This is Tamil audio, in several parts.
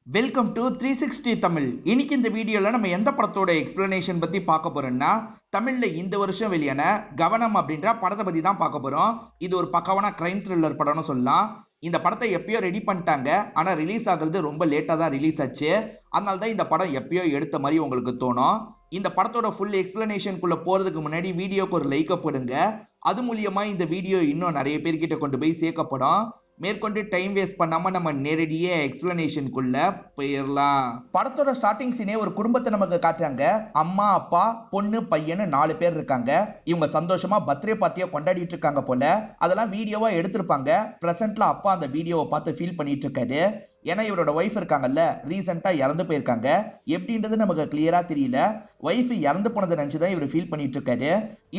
Welcome to 360 Tamil. இன்னைக்கு இந்த வீடியோல நம்ம எந்த படத்தோட எக்ஸ்பிளனேஷன் பத்தி பார்க்க போறோம்னா, தமிழ்ல இந்த வருஷம் வெளியான கவனம் அப்படின்ற படத்தை பத்தி தான் பார்க்க போறோம். இது ஒரு பக்காவான கிரைம் த்ரில்லர் படம்னு சொல்லலாம். இந்த படத்தை எப்பயோ ரெடி பண்ணிட்டாங்க, ஆனா ரிலீஸ் ஆகுறது ரொம்ப லேட்டா தான் ரிலீஸ் ஆச்சு. அதனால தான் இந்த படம் எப்பயோ எடுத்த மாதிரி உங்களுக்கு தோணும். இந்த படத்தோட ஃபுல் எக்ஸ்பிளனேஷனுக்குள்ள போறதுக்கு முன்னாடி வீடியோக்கு ஒரு லைக் போடுங்க. அது மூலியமா இந்த வீடியோ இன்னும் நிறைய பேர்கிட்ட கொண்டு போய் சேர்க்கப்படும். மேற்கொண்டு டைம் வேஸ்ட் பண்ணாம நம்ம நேரடியே எக்ஸ்பிளனேஷனுக்குள்ள போயிடலாம். படத்தோட ஸ்டார்டிங் சீனே ஒரு குடும்பத்தை நமக்கு காட்டுறாங்க. அம்மா, அப்பா, பொண்ணு, பையன்னு 4 பேர் இருக்காங்க. இவங்க சந்தோஷமா பர்த்டே பார்ட்டியை கொண்டாடிட்டு இருக்காங்க போல. அதெல்லாம் வீடியோவா எடுத்திருப்பாங்க. பிரசன்ட்ல அப்பா அந்த வீடியோவை பார்த்து ஃபீல் பண்ணிட்டு இருக்காரு. ஏன்னா இவரோட ஒய்ஃப் இருக்காங்கல்ல, ரீசெண்டா இறந்து போயிருக்காங்க. எப்படின்றது நமக்கு கிளியரா தெரியல. ஒய்ஃப் இறந்து போனதை நினைச்சுதான் இவர் ஃபீல் பண்ணிட்டு இருக்காரு.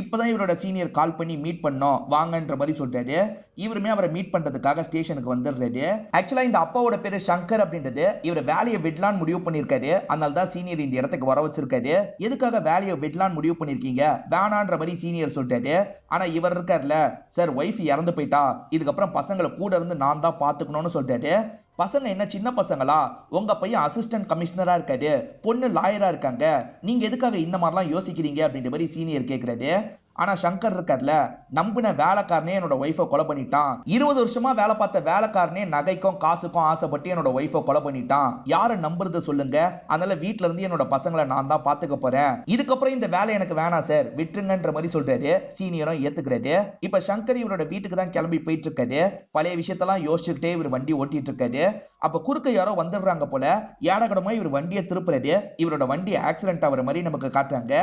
இப்பதான் இவரோட சீனியர் கால் பண்ணி மீட் பண்ணோம் வாங்கன்ற மாதிரி சொல்றாரு. இவருமே அவரை மீட் பண்றதுக்காக ஸ்டேஷனுக்கு வந்துடுறாரு. ஆக்சுவலா இந்த அப்பாவோட பேரு சங்கர் அப்படின்றது. இவர் வேலையை விடலான்னு முடிவு பண்ணிருக்காரு. அதனால தான் சீனியர் இந்த இடத்துக்கு வர வச்சிருக்காரு. எதுக்காக வேலையை விடலான்னு முடிவு பண்ணிருக்கீங்க, வேணான்ற மாதிரி சீனியர் சொல்றாரு. ஆனா இவர் இருக்கார்ல, சார் ஒய்ஃப் இறந்து போயிட்டா, இதுக்கப்புறம் பசங்களை கூட இருந்து நான் தான் பாத்துக்கணும்னு சொல்றாரு. பசங்க என்ன சின்ன பசங்களா? உங்க பையன் அசிஸ்டன்ட் கமிஷனரா இருக்காரு, பொண்ணு லாயரா இருக்காங்க, நீங்க எதுக்காக இந்த மாதிரிலாம் யோசிக்கிறீங்க அப்படின்ற மாதிரி சீனியர் கேக்குறாரு. ஆனா சங்கர் இருக்கார்ல, நம்பின வேலைக்காரனே என்னோட ஒய்ஃபை கொலை பண்ணிட்டான். 20 வருஷமா வேலை பார்த்த வேலைக்காரனே நகைக்கும் காசுக்கும் ஆசைப்பட்டு என்னோட ஒய்ஃபை கொலை பண்ணிட்டான். யாரை நம்புறது சொல்லுங்க? அதனால வீட்டுல இருந்து என்னோட பசங்களை நான் தான் பாத்துக்க போறேன். இதுக்கப்புறம் இந்த வேலை எனக்கு வேணாம் சார், விட்டுருங்கன்ற மாதிரி சொல்றாரு. சீனியரும் ஏத்துக்கிறாரு. இப்ப சங்கர் இவரோட வீட்டுக்கு தான் கிளம்பி போயிட்டு இருக்காரு. பழைய விஷயத்தெல்லாம் யோசிச்சுக்கிட்டே இவர் வண்டி ஓட்டிட்டு இருக்காரு. அப்ப குறுக்க யாரோ வந்துடுறாங்க போல. ஏடகடமா இவர் வண்டியை திருப்புறாரு. இவரோட வண்டி ஆக்சிடென்ட் ஆகிற மாதிரி நமக்கு காட்டுறாங்க.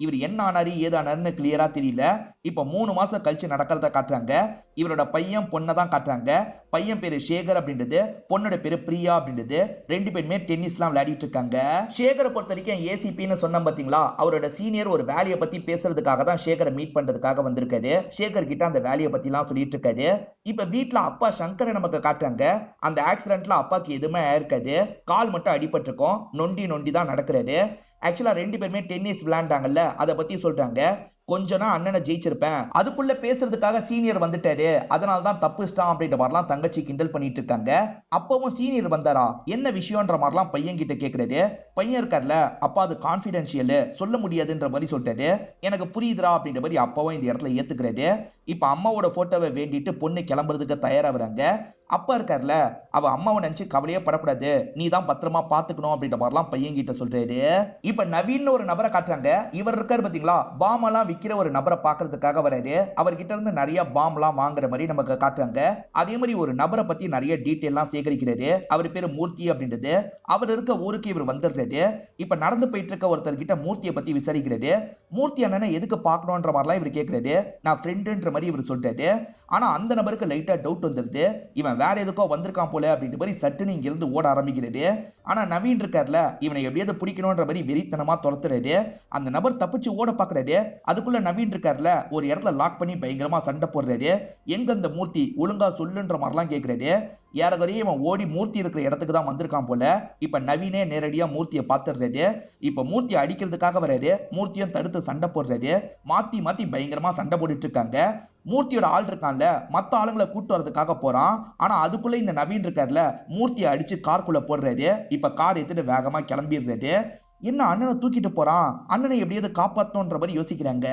இவர் என்ன ஆனாரு ஏதானாருன்னு கிளியரா தெரியல. இப்ப 3 மாசம் கழிச்சு நடக்கிறத காட்டுறாங்க. இவரோட பையன் பொண்ணை தான் காட்டுறாங்க. பையன் பேரு சேகர் அப்படின்றது, பொண்ணோட பேரு பிரியா அப்படின்றது. 2 பேருமே டென்னிஸ்லாம் விளையாடிட்டு இருக்காங்க. சேகரை பொறுத்த வரைக்கும் ஏசிபின்னு சொன்ன பாத்தீங்களா, அவரோட சீனியர் ஒரு வேலையை பத்தி பேசுறதுக்காக தான் சேகரை மீட் பண்றதுக்காக வந்திருக்காரு. சேகர் கிட்ட அந்த வேலையை பத்தி எல்லாம் சொல்லிட்டு இருக்காரு. இப்ப வீட்டுல அப்பா சங்கரை நமக்கு காட்டுறாங்க. அந்த ஆக்சிடென்ட்ல அப்பாக்கு எதுவுமே ஆயிருக்காது, கால் மட்டும் அடிபட்டிருக்கும். நொண்டி நொண்டி தான் நடக்கிறாரு. ஆக்சுவலா 2 பேருமே டென்னிஸ் விளையாண்டாங்கல்ல, அதை பத்தி சொல்றாங்க. கொஞ்சம் நான் அண்ணனை ஜெயிச்சிருப்பேன், அதுக்குள்ள பேசுறதுக்காக சீனியர் வந்துட்டாரு, அதனால தான் தப்புஸ்டான் அப்படின்ற மாதிரிலாம் தங்கச்சி கிண்டல் பண்ணிட்டு இருக்காங்க. அப்பவும் சீனியர் வந்தாரா, என்ன விஷயம்ன்ற மாதிரிலாம் பையன் கிட்ட கேக்குறாரு. பையன் இருக்கார்ல, அப்பா அது கான்பிடென்ஷியல், சொல்ல முடியாதுன்ற மாதிரி சொல்லிட்டாரு. எனக்கு புரியுதுரா அப்படின்ற மாதிரி அப்பாவும் இந்த இடத்துல ஏத்துக்கிறாரு. இப்ப அம்மாவோட போட்டோவை வேண்டிட்டு பொண்ணு கிளம்புறதுக்கு தயாராகிறாங்க. அப்பா இருக்கார்ல, அவ அம்மாவை நினைச்சு கவலையே படக்கூடாது, நீ தான் பத்திரமா பாத்துக்கணும் அப்படின்ற மாதிரிலாம் பையன் கிட்ட சொல்றாரு. இப்ப நவீன் ஒரு நபரை காட்டுறாங்க. இவர் இருக்காரு பாத்தீங்களா, பாம் எல்லாம் விக்கிற ஒரு நபரை பாக்குறதுக்காக வராரு. அவர்கிட்ட இருந்து நிறைய பாம் எல்லாம் வாங்குற மாதிரி நமக்கு காட்டுறாங்க. அதே மாதிரி ஒரு நபரை பத்தி நிறைய டீட்டெயில் எல்லாம் சேகரிக்கிறாரு. அவர் பேரு மூர்த்தி அப்படின்றது. அவர் இருக்க ஊருக்கு இவர் வந்துடுறாரு. இப்ப நடந்து போயிட்டு இருக்க ஒருத்தர் கிட்ட மூர்த்தியை பத்தி விசாரிக்கிறாரு. மூர்த்தி அண்ணனை எதுக்கு பாக்கணும்ன்ற மாதிரிலாம் இவர் கேட்கிறாரு. நான் ஃப்ரெண்டுன்ற மாதிரி இவர் சொல்றாரு. ஆனா அந்த நபருக்கு லைட்டா டவுட் வந்துருது. இவன் வேற எதுக்கோ வந்திருக்கான் போல அப்படின்ற மாதிரி சட்டுன்னு இங்க இருந்து ஓட ஆரம்பிக்கிறாரு. ஆனா நவீன் இருக்கார்ல, இவனை எப்படியாவது பிடிக்கணும்ன்ற மாதிரி வெறித்தனமா துரத்துறாரு. அந்த நபர் தப்பிச்சு ஓட பாக்குறாரு. அதுக்குள்ள நவீன் இருக்கார்ல, ஒரு இடத்துல லாக் பண்ணி பயங்கரமா சண்டை போடுறாரு. எங்க அந்த மூர்த்தி, ஒழுங்கா சொல்லுன்ற மாதிரிலாம் கேட்கிறாரு. யாரவரையும் இவன் ஓடி மூர்த்தி இருக்கிற இடத்துக்கு தான் வந்திருக்கான் போல. இப்ப நவீனே நேரடியா மூர்த்தியை பாத்துறாரு. இப்ப மூர்த்தி அடிக்கிறதுக்காக வராரு. மூர்த்தியும் தடுத்து சண்டை போடுறாரு. மாத்தி மாத்தி பயங்கரமா சண்டை போட்டுட்டு இருக்காங்க. மூர்த்தியோட ஆள் இருக்கான்ல, மத்த ஆளுங்களை கூட்டு வரதுக்காக போறான். ஆனா அதுக்குள்ள இந்த நவீன் இருக்கார்ல, மூர்த்தியை அடிச்சு கார்க்குள்ள போடுறாரு. இப்ப கார் எடுத்துட்டு வேகமா கிளம்பிடுறாரு. என்ன அண்ணனை தூக்கிட்டு போறான், அண்ணனை எப்படியாவது காப்பாத்தணும்ன்ற மாதிரி யோசிக்கிறாங்க.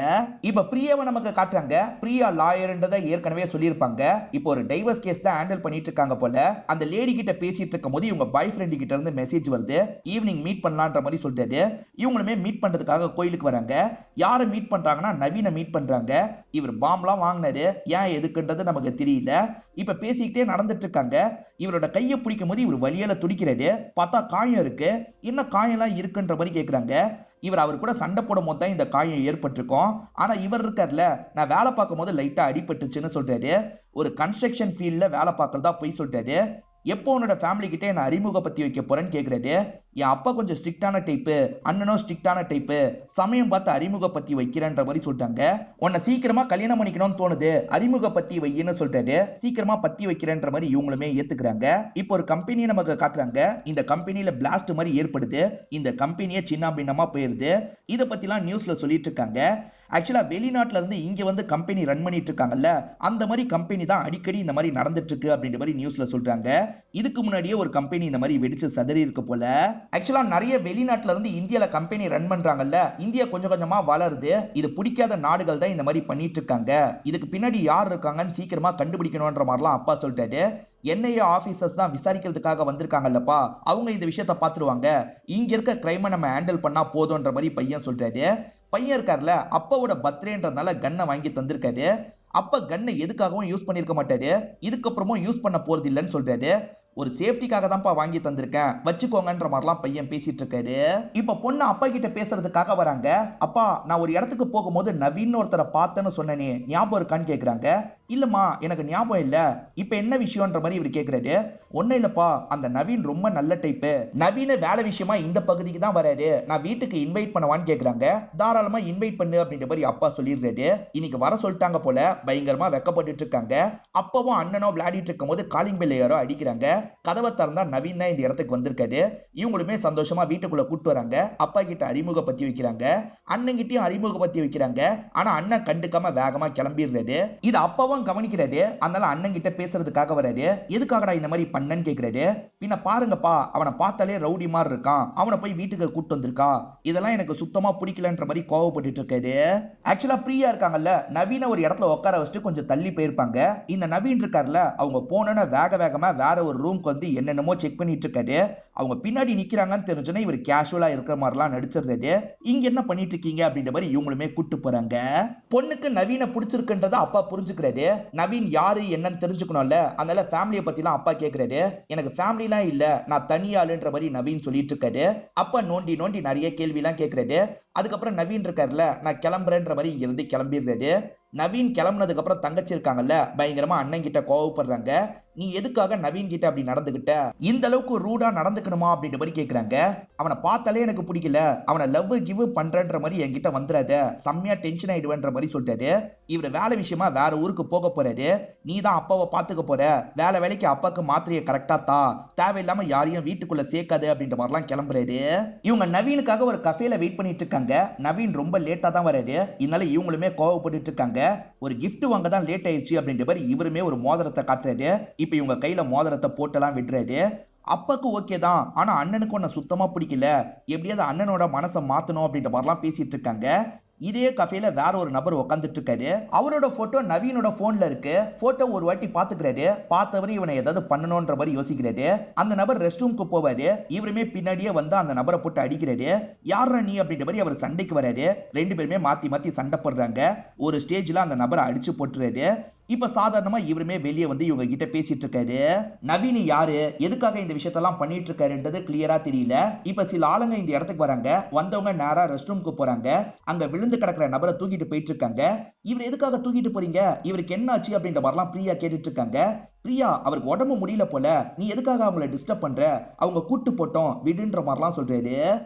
இப்ப பிரியாவை நமக்கு காட்டுறாங்க. பிரியா லாயர்ன்றதை ஏற்கனவே சொல்லியிருப்பாங்க. இப்போ ஒரு டைவர்ஸ் கேஸ் தான் ஹேண்டில் பண்ணிட்டு இருக்காங்க போல. அந்த லேடி கிட்ட பேசிட்டு இருக்கும் போது இவங்க பாய் ஃப்ரெண்டு கிட்ட இருந்து மெசேஜ் வருது. ஈவினிங் மீட் பண்ணலான்ற மாதிரி சொல்றாரு. இவங்களுமே மீட் பண்றதுக்காக கோயிலுக்கு வராங்க. யாரை மீட் பண்றாங்கன்னா நவீனை மீட் பண்றாங்க. இவர் பாம்லாம் வாங்கினாரு, ஏன் எதுக்குன்றது நமக்கு தெரியல. இப்ப பேசிக்கிட்டே நடந்துட்டு இருக்காங்க. இவரோட கையை பிடிக்கும் போது இவர் வலியால துடிக்கிறாரு. பார்த்தா காயம் இருக்கு. என்ன காயம் எல்லாம் இருக்குன்ற மாதிரி கேக்குறாங்க. இவர் அவர் கூட சண்டை போடும் போது தான் இந்த காயம் ஏற்பட்டிருக்கும். ஆனா இவர் இருக்கார்ல, நான் வேலை பார்க்கும் போது லைட்டா அடிபட்டுச்சுன்னு சொல்றாரு. ஒரு கன்ஸ்ட்ரக்ஷன் ஃபீல்ட்ல வேலை பார்க்கறதா போய் சொல்றாரு. எப்போ உன்னோட ஃபேமிலி கிட்ட என்ன அறிமுகப்படுத்தி வைக்க போறேன்னு கேக்குறாரு. என் அப்பா கொஞ்சம் ஸ்ட்ரிக்டான டைப்பு, அண்ணனும் ஸ்ட்ரிக்டான டைப்பு, சமயம் பார்த்து அறிமுகப்படுத்தி வைக்கிறேன்ற மாதிரி சொல்லிட்டாங்க. உன்னை சீக்கிரமா கல்யாணம் பண்ணிக்கணும்னு தோணுது, அறிமுகப்படுத்தி வையின்னு சொல்லிட்டாரு. சீக்கிரமா பத்தி வைக்கிறேன்ற மாதிரி இவங்களுமே ஏத்துக்கிறாங்க. இப்போ ஒரு கம்பெனியை நமக்கு காட்டுறாங்க. இந்த கம்பெனியில பிளாஸ்ட் மாதிரி ஏற்படுது. இந்த கம்பெனியே சின்ன பின்னமா போயிருது. இதை பத்திலாம் நியூஸ்ல சொல்லிட்டு இருக்காங்க. ஆக்சுவலா வெளிநாட்டுல இருந்து இங்க வந்து கம்பெனி ரன் பண்ணிட்டு இருக்காங்கல்ல, அந்த மாதிரி கம்பெனி தான் அடிக்கடி இந்த மாதிரி நடந்துட்டு இருக்கு அப்படின்ற மாதிரி நியூஸ்ல சொல்றாங்க. இதுக்கு முன்னாடியே ஒரு கம்பெனி இந்த மாதிரி வெடிச்சு சதறி இருக்கு போல. ஆக்சுவலா நிறைய வெளிநாட்டுல இருந்து இந்தியால கம்பெனி ரன் பண்றாங்கல்ல, இந்தியா கொஞ்சம் கொஞ்சமா வளருது. இது பிடிக்காத நாடுகள் தான் இந்த மாதிரி பண்ணிட்டு இருக்காங்க. இதுக்கு பின்னாடி யார் இருக்காங்கன்னு சீக்கிரமா கண்டுபிடிக்கணும்ன்ற மாதிரிலாம் அப்பா சொல்லிட்டாரு. என்ஐஏ ஆபீசர்ஸ் தான் விசாரிக்கிறதுக்காக வந்திருக்காங்கல்லப்பா, அவங்க இந்த விஷயத்த பாத்துருவாங்க. இங்க இருக்க கிரைமை நம்ம ஹேண்டில் பண்ணா போதும்ன்ற மாதிரி பையன் சொல்றாரு. பையன் இருக்காருல, அப்பாவோட பர்த்டேன்றதுனால கன்னை வாங்கி தந்திருக்காரு. அப்ப கன்னை எதுக்காகவும் யூஸ் பண்ணிருக்க மாட்டாரு, இதுக்கப்புறமும் யூஸ் பண்ண போறது இல்லைன்னு சொல்றாரு. ஒரு சேஃப்டிக்காக தான்ப்பா வாங்கி தந்திருக்கேன், வச்சுக்கோங்கன்ற மாதிரிலாம் பையன் பேசிட்டு இருக்காரு. இப்ப பொண்ணு அப்பா கிட்ட பேசுறதுக்காக வராங்க. அப்பா, நான் ஒரு இடத்துக்கு போகும்போது நவீன் ஒருத்தரை பார்த்தேன்னு சொன்னேனே, ஞாபகம் இருக்கான்னு கேக்குறாங்க. இல்லம்மா, எனக்கு ஞாபகம் இல்ல, இப்ப என்ன விஷயம்ன்ற மாதிரி இவர் கேக்குறாரு. ஒன்னும் இல்லப்பா, அந்த நவீன் ரொம்ப நல்ல டைப்பு. நவீன வேலை விஷயமா இந்த பகுதிக்கு தான் வராரு, நான் வீட்டுக்கு இன்வைட் பண்ணவான்னு கேக்குறாங்க. தாராளமா இன்வைட் பண்ணு அப்படின்ற மாதிரி அப்பா சொல்லிடுறாரு. இன்னைக்கு வர சொல்லிட்டாங்க போல, பயங்கரமா வெக்கப்பட்டு இருக்காங்க. அப்பவும் அண்ணனோ விளையாடிட்டு இருக்கும் போது காலிங் பெல் யாரோ அடிக்கிறாங்க. கதவை திறந்தா நவீன் தான் இந்த இடத்துக்கு வந்திருக்காரு. இவங்களுமே சந்தோஷமா வீட்டுக்குள்ள கூட்டு வராங்க. அப்பா கிட்ட அறிமுகப்படுத்தி வைக்கிறாங்க, அண்ணன் கிட்டயும் அறிமுகப்படுத்தி வைக்கிறாங்க. ஆனா அண்ணன் கண்டுக்காம வேகமா கிளம்பிடுறாரு. இது அப்பாவும் கவனிக்கிறாரு. அதனால அண்ணன் கிட்ட பேசுறதுக்காக வராரு. எதுக்காகடா இந்த மாதிரி பண்ணன்னு கேக்குறாரு. பின்ன பாருங்கப்பா, அவனை பார்த்தாலே ரவுடி மாதிரி இருக்கான், அவனை போய் வீட்டுக்கு கூட்டு வந்திருக்கா, இதெல்லாம் எனக்கு சுத்தமா பிடிக்கலன்ற மாதிரி கோவப்பட்டு இருக்காரு. ஆக்சுவலா பிரியா இருக்காங்கல்ல, நவீன ஒரு இடத்துல உட்கார வச்சுட்டு கொஞ்சம் தள்ளி போயிருப்பாங்க. இந்த நவீன் இருக்காருல, அவங்க போனோன்னு வேகமா வேற ஒரு ரூம்க்கு வந்து என்னென்னமோ செக் பண்ணிட்டு இருக்காரு. அவங்க பின்னாடி நிக்கிறாங்கன்னு தெரிஞ்சோன்னே இவர் கேஷுவலா இருக்கிற மாதிரிலாம் நடிச்சிருந்தாரு. இங்க என்ன பண்ணிட்டு இருக்கீங்க அப்படின்ற மாதிரி இவங்களுமே கூட்டு போறாங்க. பொண்ணுக்கு நவீன பிடிச்சிருக்குன்றத அப்பா புரிஞ்சுக்கிறாரு. நவீன் யாரு என்னன்னு தெரிஞ்சுக்கணும்ல, அதனால ஃபேமிலியை பத்திலாம் அப்பா கேக்குறாரு. எனக்கு ஃபேமிலிலாம் இல்ல, நான் தனியாளுன்ற மாதிரி நவீன் சொல்லிட்டு இருக்காரு. அப்பா நோண்டி நோண்டி நிறைய கேள்வி எல்லாம் கேக்குறாரு. அதுக்கப்புறம் நவீன் இருக்காருல, நான் கிளம்புறேன்ற மாதிரி இங்க இருந்து கிளம்பிடுறாரு. நவீன் கிளம்புனதுக்கு அப்புறம் தங்கச்சி இருக்காங்கல்ல, பயங்கரமா அண்ணன் கிட்ட கோவப்படுறாங்க. நீ எதுக்காக நவீன் கிட்ட அப்படி நடந்துகிட்ட, இந்த அளவுக்கு ரூடா நடந்துக்கணுமா அப்படின்ற மாதிரி கேக்குறாங்க. அவனை பார்த்தாலே எனக்கு பிடிக்கல, அவனை லவ் கிவ் பண்றன்ற மாதிரி என்கிட்ட வந்துடாத, செம்மையா டென்ஷன் ஆயிடுவேன்ற மாதிரி சொல்லிட்டாரு. இவர் வேலை விஷயமா வேற ஊருக்கு போக போறாரு. நீ தான் அப்பாவை பாத்துக்க போற, வேலைக்கு அப்பாக்கு மாத்திரையை கரெக்டா தா, தேவையில்லாம யாரையும் வீட்டுக்குள்ள சேர்க்காது அப்படின்ற மாதிரிலாம் கிளம்புறாரு. இவங்க நவீனுக்காக ஒரு கஃபேல வெயிட் பண்ணிட்டு இருக்காங்க. நவீன் ரொம்ப லேட்டா தான் வராரு. இதனால இவங்களுமே கோவப்பட்டு இருக்காங்க. ஒரு gift வாங்க தான் லேட் ஆயிடுச்சு அப்படின்ற மாதிரி இவருமே ஒரு மோதிரத்தை காட்டுறாரு. இப்ப இவங்க கையில மோதிரத்தை போட்டெல்லாம் விடுறாரு. அப்பாக்கு ஓகே தான், ஆனா அண்ணனுக்கு ஒன்ன சுத்தமா பிடிக்கல, எப்படியாவது அண்ணனோட மனசை மாத்தணும் அப்படின்ற மாதிரிலாம் பேசிட்டு இருக்காங்க. இதே கஃபேல வேற ஒரு நபர் உட்காந்துட்டு இருக்காரு. அவரோட போட்டோ நவீனோட போன்ல இருக்கு. போட்டோ ஒரு வாட்டி பாத்துக்கிறாரு. பார்த்தவரை இவனை ஏதாவது பண்ணணும்ன்ற மாதிரி யோசிக்கிறாரு. அந்த நபர் ரெஸ்ட் ரூம்க்கு போவாரு. இவருமே பின்னாடியே வந்து அந்த நபரை போட்டு அடிக்கிறாரு. யாரா நீ அப்படின்ற மாதிரி அவர் சண்டைக்கு வராரு. ரெண்டு பேருமே மாத்தி மாத்தி சண்டை போடுறாங்க. ஒரு ஸ்டேஜ்ல அந்த நபரை அடிச்சு போட்டுறாரு. இப்ப சாதாரணமா இவருமே வெளியே வந்து இவங்க கிட்ட பேசிட்டு இருக்காரு. நவீன் யாரு, எதுக்காக இந்த விஷயத்தெல்லாம் பண்ணிட்டு இருக்காருன்றது கிளியரா தெரியல. இப்ப சில ஆளுங்க இந்த இடத்துக்கு வராங்க. வந்தவங்க நேரா ரெஸ்ட் ரூம்க்கு போறாங்க. அங்க விழுந்து கிடக்குற நபரை தூக்கிட்டு போயிட்டு இருக்காங்க. இவர் எதுக்காக தூக்கிட்டு போறீங்க, இவருக்கு என்ன ஆச்சு அப்படின்ற மாதிரிலாம் பிரியா கேட்டுட்டு இருக்காங்க. பிரியா, அவருக்கு உடம்பு முடியல போல, நீ எதுக்காக அவங்கள டிஸ்டர்ப் பண்ற, அவங்க கூட்டு போட்டோம் விடுன்ற மாதிரிலாம் சொல்றாரு.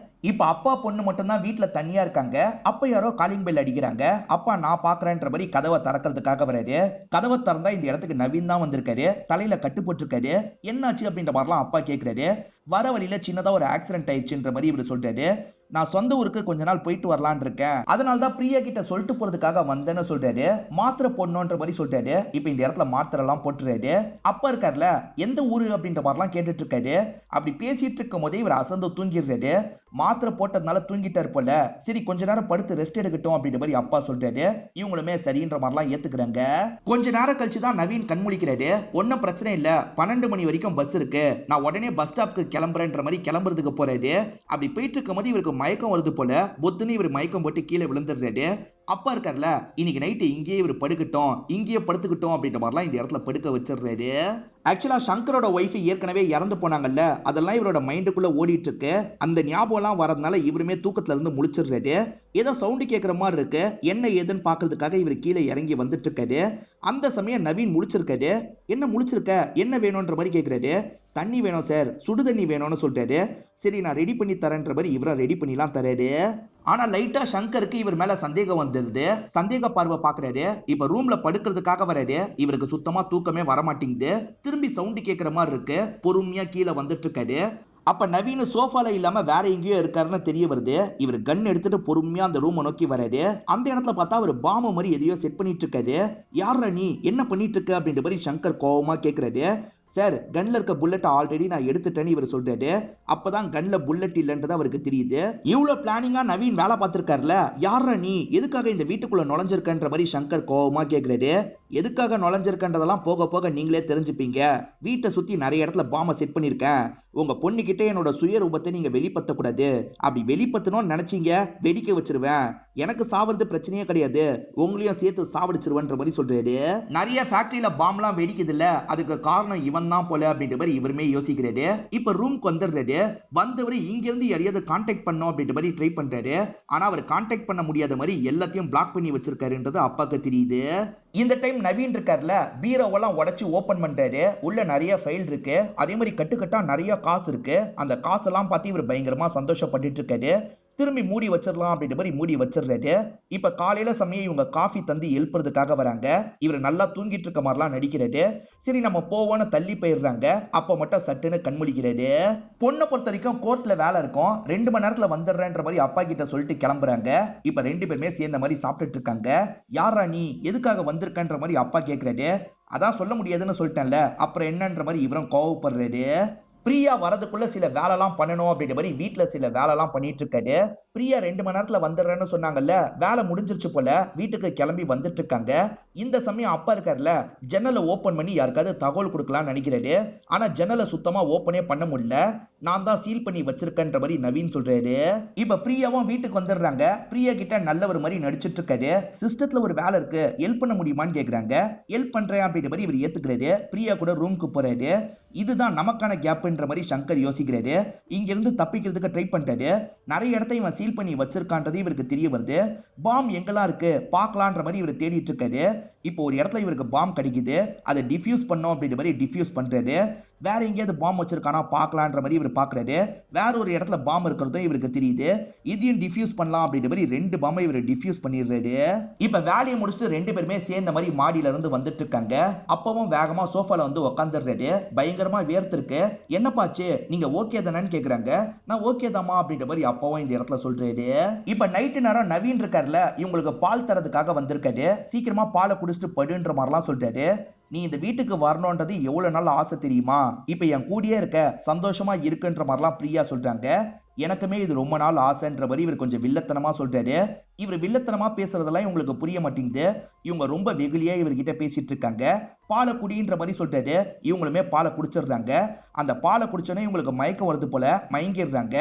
இப்ப அப்பா பொண்ணு மட்டும் தான் வீட்டுல தனியா இருக்காங்க. அப்ப யாரோ காலிங் பெல் அடிக்கிறாங்க. அப்பா நான் பாக்குறேன்ற மாதிரி கதவை திறக்கிறதுக்காக வராரு. கதவை திறந்தா இந்த இடத்துக்கு நவீன் தான் வந்திருக்காரு. தலையில கட்டு போட்டிருக்காரு. என்னாச்சு அப்படின்ற மாதிரிலாம் அப்பா கேக்குறாரு. வர வழியில சின்னதா ஒரு ஆக்சிடென்ட் ஆயிடுச்சுன்ற மாதிரி இவர் சொல்றாரு. நான் சொந்த ஊருக்கு கொஞ்ச நாள் போயிட்டு வரலான் இருக்கேன், அதனால தான் பிரியா கிட்ட சொல்லிட்டு போறதுக்காக வந்தேன்னு சொல்றாரு. மாத்திரை போடணும்ன்ற மாதிரி சொல்றாரு. இப்ப இந்த இடத்துல மாத்திரை எல்லாம் போட்டுறாரு. அப்பா இருக்காருல, எந்த ஊரு அப்படின்ற மாதிரிலாம் கேட்டுட்டு இருக்காரு. அப்படி பேசிட்டு இருக்கும் போதே இவர் அசந்து தூங்கிடுறாரு. மாத்திரை போட்டதுனால தூங்கிட்டாரு போல, சரி கொஞ்ச நேரம் படுத்து ரெஸ்ட் எடுக்கட்டும் அப்படின்ற மாதிரி அப்பா சொல்றாரு. இவங்களுமே சரின்ற மாதிரிலாம் ஏத்துக்கிறாங்க. கொஞ்ச நேரம் கழிச்சு தான் நவீன் கண் முழிக்கிறாரு. ஒன்னும் பிரச்சனை இல்ல, 12 மணி வரைக்கும் பஸ் இருக்கு, நான் உடனே பஸ் ஸ்டாப்க்கு கிளம்புறேன்ற மாதிரி கிளம்புறதுக்கு போறாரு. அப்படி போயிட்டு இருக்கும் போது இவருக்கு மயக்கம் வருது போல. பொத்துன்னு இவர் மயக்கம் போட்டு கீழே விழுந்துடுறாரு. அப்பா இருக்கார்ல, இன்னைக்கு நைட்டு இங்கேயே இவர் படுக்கட்டும், இங்கேயே படுத்துக்கிட்டோம் அப்படின்ற மாதிரிலாம் இந்த இடத்துல படுக்க வச்சிடுறாரு. ஆக்சுவலா சங்கரோட ஒய்ஃப் ஏற்கனவே இறந்து போனாங்கல்ல, அதெல்லாம் இவரோட மைண்டுக்குள்ள ஓடிட்டு இருக்கு. அந்த ஞாபகம் எல்லாம் வரதுனால இவருமே தூக்கத்துல இருந்து முழிச்சிடுறாரு. ஏதோ சவுண்டு கேட்கிற மாதிரி இருக்கு. என்ன ஏதுன்னு பாக்குறதுக்காக இவர் கீழே இறங்கி வந்துட்டு இருக்காரு. அந்த சமயம் நவீன் முழிச்சிருக்காரு. என்ன முழிச்சிருக்க, என்ன வேணும்ன்ற மாதிரி கேட்கிறாரு. தண்ணி வேணும் சார், சுடு தண்ணி வேணும்னு சொல்றாரு. சரி நான் ரெடி பண்ணி தரேன்ற மாதிரி இவரை ரெடி பண்ணிலாம் தராரு. ஆனா லைட்டா சங்கருக்கு இவர் மேல சந்தேகம் வந்தது. சந்தேக பார்வை பாக்குறாரு. இப்ப ரூம்ல படுக்கிறதுக்காக வராரு. இவருக்கு சுத்தமா தூக்கமே வரமாட்டேங்குது. திரும்பி சவுண்டு கேட்கிற மாதிரி இருக்கு. பொறுமையா கீழே வந்துட்டு இருக்காரு. அப்ப நவீன் சோஃபால இல்லாம வேற எங்கேயோ இருக்காருன்னு தெரிய வருது. இவர் கன் எடுத்துட்டு பொறுமையா அந்த ரூமை நோக்கி வராரு. அந்த இடத்துல பார்த்தா அவர் பாம்பு மாதிரி எதையோ செட் பண்ணிட்டு இருக்காரு. யாரா நீ, என்ன பண்ணிட்டு இருக்க அப்படின்ற மாதிரி சங்கர் கோவமா கேக்குறாரு. சார், கன்ல இருக்க புல்லட் ஆல்ரெடி நான் எடுத்துட்டேன்னு இவர் சொல்றாரு. அப்பதான் கன்ல புல்லட் இல்லன்றது அவருக்கு தெரியுது. இவ்வளவு பிளானிங்கா நவீன் வேலை பார்த்திருக்காருல, யாரா நீ, எதுக்காக இந்த வீட்டுக்குள்ள நுழைஞ்சிருக்கன்ற மாதிரி சங்கர் கோவமா கேக்குறாரு. எதுக்காக நுழைஞ்சிருக்கன்றதெல்லாம் போக போக நீங்களே தெரிஞ்சுப்பீங்க. வீட்டை சுத்தி நிறைய இடத்துல பாம்பை செட் பண்ணிருக்கேன். உங்க பொண்ணு கிட்ட என்னோட சுயரூபத்தை நீங்க வெளிப்படுத்த கூடாது. அப்படி வெளிப்படுத்தணும்னு நினைச்சீங்க, வெடிக்க வச்சிருவேன். எனக்கு சாவறது பிரச்சனையே கிடையாது, உங்களையும் சேர்த்து சாவடிச்சிருவேன்ற மாதிரி சொல்றாரு. நிறைய ஃபேக்டரியில பாம்லாம் வெடிக்குது இல்ல, அதுக்கு காரணம் இவன் தான் போல அப்படின்ற மாதிரி இவருமே யோசிக்கிறாரு. இப்ப ரூம்க்கு வந்துடுறாரு. வந்தவர் இங்க இருந்து யாரையாவது கான்டாக்ட் பண்ணோம் அப்படின்ற மாதிரி ட்ரை பண்றாரு. ஆனா அவர் கான்டாக்ட் பண்ண முடியாத மாதிரி எல்லாத்தையும் பிளாக் பண்ணி வச்சிருக்காருன்றது அப்பாக்கு தெரியுது. இந்த டைம் நவீன் இருக்கார்ல, பீரோவெல்லாம் உடைச்சு ஓபன் பண்றாரு. உள்ள நிறைய ஃபைல் இருக்கு. அதே மாதிரி கட்டுக்கட்டா நிறைய காசு இருக்கு. அந்த காசெல்லாம் பார்த்து இவர் பயங்கரமா சந்தோஷப்பட்டு இருக்காரு. திரும்பி மூடி வச்சிடலாம் அப்படின்ற மாதிரி மூடி வச்சிடுறாரு. இப்ப காலையில சமயம் இவங்க காஃபி தந்து எழுப்புறதுக்காக வராங்க. இவர் நல்லா தூங்கிட்டு இருக்க மாதிரிலாம் நடிக்கிறாரு. சரி நம்ம போவோன்னு தள்ளி போயிடுறாங்க. அப்ப மட்டும் சட்டுன்னு கண்முழிக்கிறாரு. பொண்ணை பொறுத்த வரைக்கும் கோர்ட்ல வேலை இருக்கும், 2 மணி நேரத்துல வந்துடுறேன்ற மாதிரி அப்பா கிட்ட சொல்லிட்டு கிளம்புறாங்க. இப்ப 2 பேருமே சேர்ந்த மாதிரி சாப்பிட்டுட்டு இருக்காங்க. யாரா நீ, எதுக்காக வந்திருக்கன்ற மாதிரி அப்பா கேட்கிறாரு. அதான் சொல்ல முடியாதுன்னு சொல்லிட்டேன்ல, அப்புறம் என்னன்ற மாதிரி இவரும் கோவப்படுறாரு. பிரியா வரதுக்குள்ள சில வேலைலாம் பண்ணணும் அப்படின்ற மாதிரி வீட்டுல சில வேலைலாம் பண்ணிட்டு இருக்காரு. பிரியா 2 மணி நேரத்துல வந்துடுறேன்னு சொன்னாங்கல்ல, வேலை முடிஞ்சிருச்சு போல, வீட்டுக்கு கிளம்பி வந்துட்டு இருக்காங்க. இந்த சமயம் அப்பா இருக்காருல, ஜன்னலை ஓபன் பண்ணி யாருக்காவது தகவல் கொடுக்கலாம்னு நினைக்கிறாரு. ஆனா ஜன்னலை சுத்தமா ஓபனே பண்ண முடியல. நான் தான் சீல் பண்ணி வச்சிருக்கேன்ற மாதிரி நவீன் சொல்றாரு. இப்ப பிரியாவும் வீட்டுக்கு வந்துடுறாங்க. பிரியா கிட்ட நல்லவர் மாதிரி நடிச்சிட்டு இருக்காரு. சிஸ்டத்துல ஒரு வேலை இருக்கு, ஹெல்ப் பண்ண முடியுமான்னு கேக்குறாங்க. ஹெல்ப் பண்றேன் அப்படின்ற மாதிரி இவர் ஏத்துக்கிறாரு. பிரியா கூட ரூமுக்கு போறாரு. இதுதான் நமக்கான கேப்ன்ற மாதிரி சங்கர் யோசிக்கிறாரு. இங்க இருந்து தப்பிக்கிறதுக்கு ட்ரை பண்றாரு. நிறைய இடத்தை இவன் சீல் பண்ணி வச்சிருக்கான்றது இவருக்கு தெரிய வருது. பாம் எங்கெல்லாம் இருக்கு பார்க்கலான்ற மாதிரி இவர் தேடிட்டு இருக்காரு. இப்போ ஒரு இடத்துல இவருக்கு பாம் கிடைக்குது. அதை டிஃப்யூஸ் பண்ணோம் அப்படின்ற மாதிரி டிஃப்யூஸ் பண்றாரு. வேற எங்கேயாவது பாம் வச்சிருக்கானா பார்க்கலான்ற மாதிரி இவர் பாக்குறாரு. வேற ஒரு இடத்துல பாம் இருக்கிறதும் இவருக்கு தெரியுது. இதையும் டிஃப்யூஸ் பண்ணலாம் அப்படின்ற மாதிரி 2 பாம்பை இவர் டிஃப்யூஸ் பண்ணிடுறாரு. இப்ப வேலையை முடிச்சுட்டு 2 பேருமே சேர்ந்த மாதிரி மாடியில இருந்து வந்துட்டு இருக்காங்க. அப்பவும் வேகமா சோஃபால வந்து உட்காந்துடுறாரு. பயங்கரமா வேர்த்திருக்கு. என்னப்பாச்சு, நீங்க ஓகே தானேன்னு கேக்குறாங்க. நான் ஓகே தாமா அப்படின்ற மாதிரி அப்பவும் இந்த இடத்துல சொல்றாரு. இப்ப நைட்டு நேரம் நவீன் இருக்காருல, இவங்களுக்கு பால் தரதுக்காக வந்திருக்காரு. சீக்கிரமா பாலை குடிச்சிட்டு படுன்ற மாதிரிலாம் சொல்றாரு. நீ இந்த வீட்டுக்கு வரணும்ன்றது எவ்வளவு நாள் ஆசை தெரியுமா, இப்ப என் கூடயே இருக்க, சந்தோஷமா இருக்குன்ற மாதிரிலாம் பிரியா சொல்றாங்க. எனக்குமே இது ரொம்ப நாள் ஆசைன்ற மாதிரி இவர் கொஞ்சம் வில்லத்தனமா சொல்றாரு. இவர் வில்லத்தனமா பேசுறதெல்லாம் இவங்களுக்கு புரிய மாட்டேங்குது. இவங்க ரொம்ப வெகுளியா இவர்கிட்ட பேசிட்டு இருக்காங்க. பாலை குடின்ற மாதிரி சொல்றாரு. இவங்களுமே பாலை குடிச்சிடுறாங்க. அந்த பாலை குடிச்சோன்னே இவங்களுக்கு மயக்கம் வருது போல, மயங்கிடுறாங்க.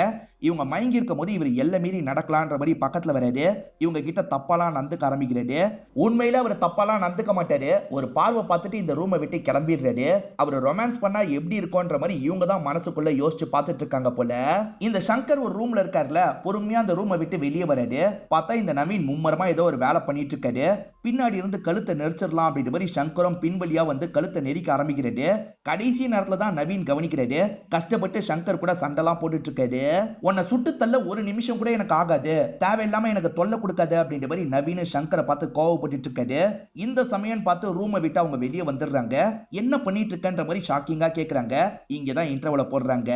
இவங்க மயங்கி இருக்கும் போது இவர் எல்லை மீறி நடக்கலான்ற மாதிரி பக்கத்துல வராரு. இவங்க கிட்ட தப்பாலாம் நந்துக்க ஆரம்பிக்கிறாரு. உண்மையில அவர் தப்பாலாம் நந்துக்க மாட்டாரு. ஒரு பார்வை பார்த்துட்டு இந்த ரூமை விட்டு கிளம்பிடுறாரு. அவர் ரொமான்ஸ் பண்ணா எப்படி இருக்கும்ன்ற மாதிரி இவங்க தான் மனசுக்குள்ள யோசிச்சு பார்த்துட்டு இருக்காங்க போல. இந்த சங்கர் ஒரு ரூம்ல இருக்காருல, பொறுமையா அந்த ரூமை விட்டு வெளியே வராரு. பார்த்தா இந்த நவீன் மும்மரமா ஏதோ ஒரு வேலை பண்ணிட்டு இருக்காரு. பின்னாடி இருந்து கழுத்தை நெரிச்சிடலாம் அப்படின்ற மாதிரி சங்கரும் பின்வழியா வந்து கழுத்தை நெரிக்க ஆரம்பிக்கிறாரு. கடைசி நேரத்துல தான் நவீன் கவனிக்கிறாரு. கஷ்டப்பட்டு சங்கர் கூட சண்டைலாம் போட்டுட்டு இருக்காரு. உன்னை சுட்டு தள்ள ஒரு நிமிஷம் கூட எனக்கு ஆகாது, தேவையில்லாம எனக்கு தொல்லை கொடுக்காது அப்படின்ற மாதிரி நவீன் சங்கரை பார்த்து கோவப்பட்டு இருக்காரு. இந்த சமயம் பார்த்து ரூமை விட்டு அவங்க வெளியே வந்துடுறாங்க. என்ன பண்ணிட்டு இருக்கன்ற மாதிரி ஷாக்கிங்கா கேக்குறாங்க. இங்கதான் இன்டர்வல போடுறாங்க.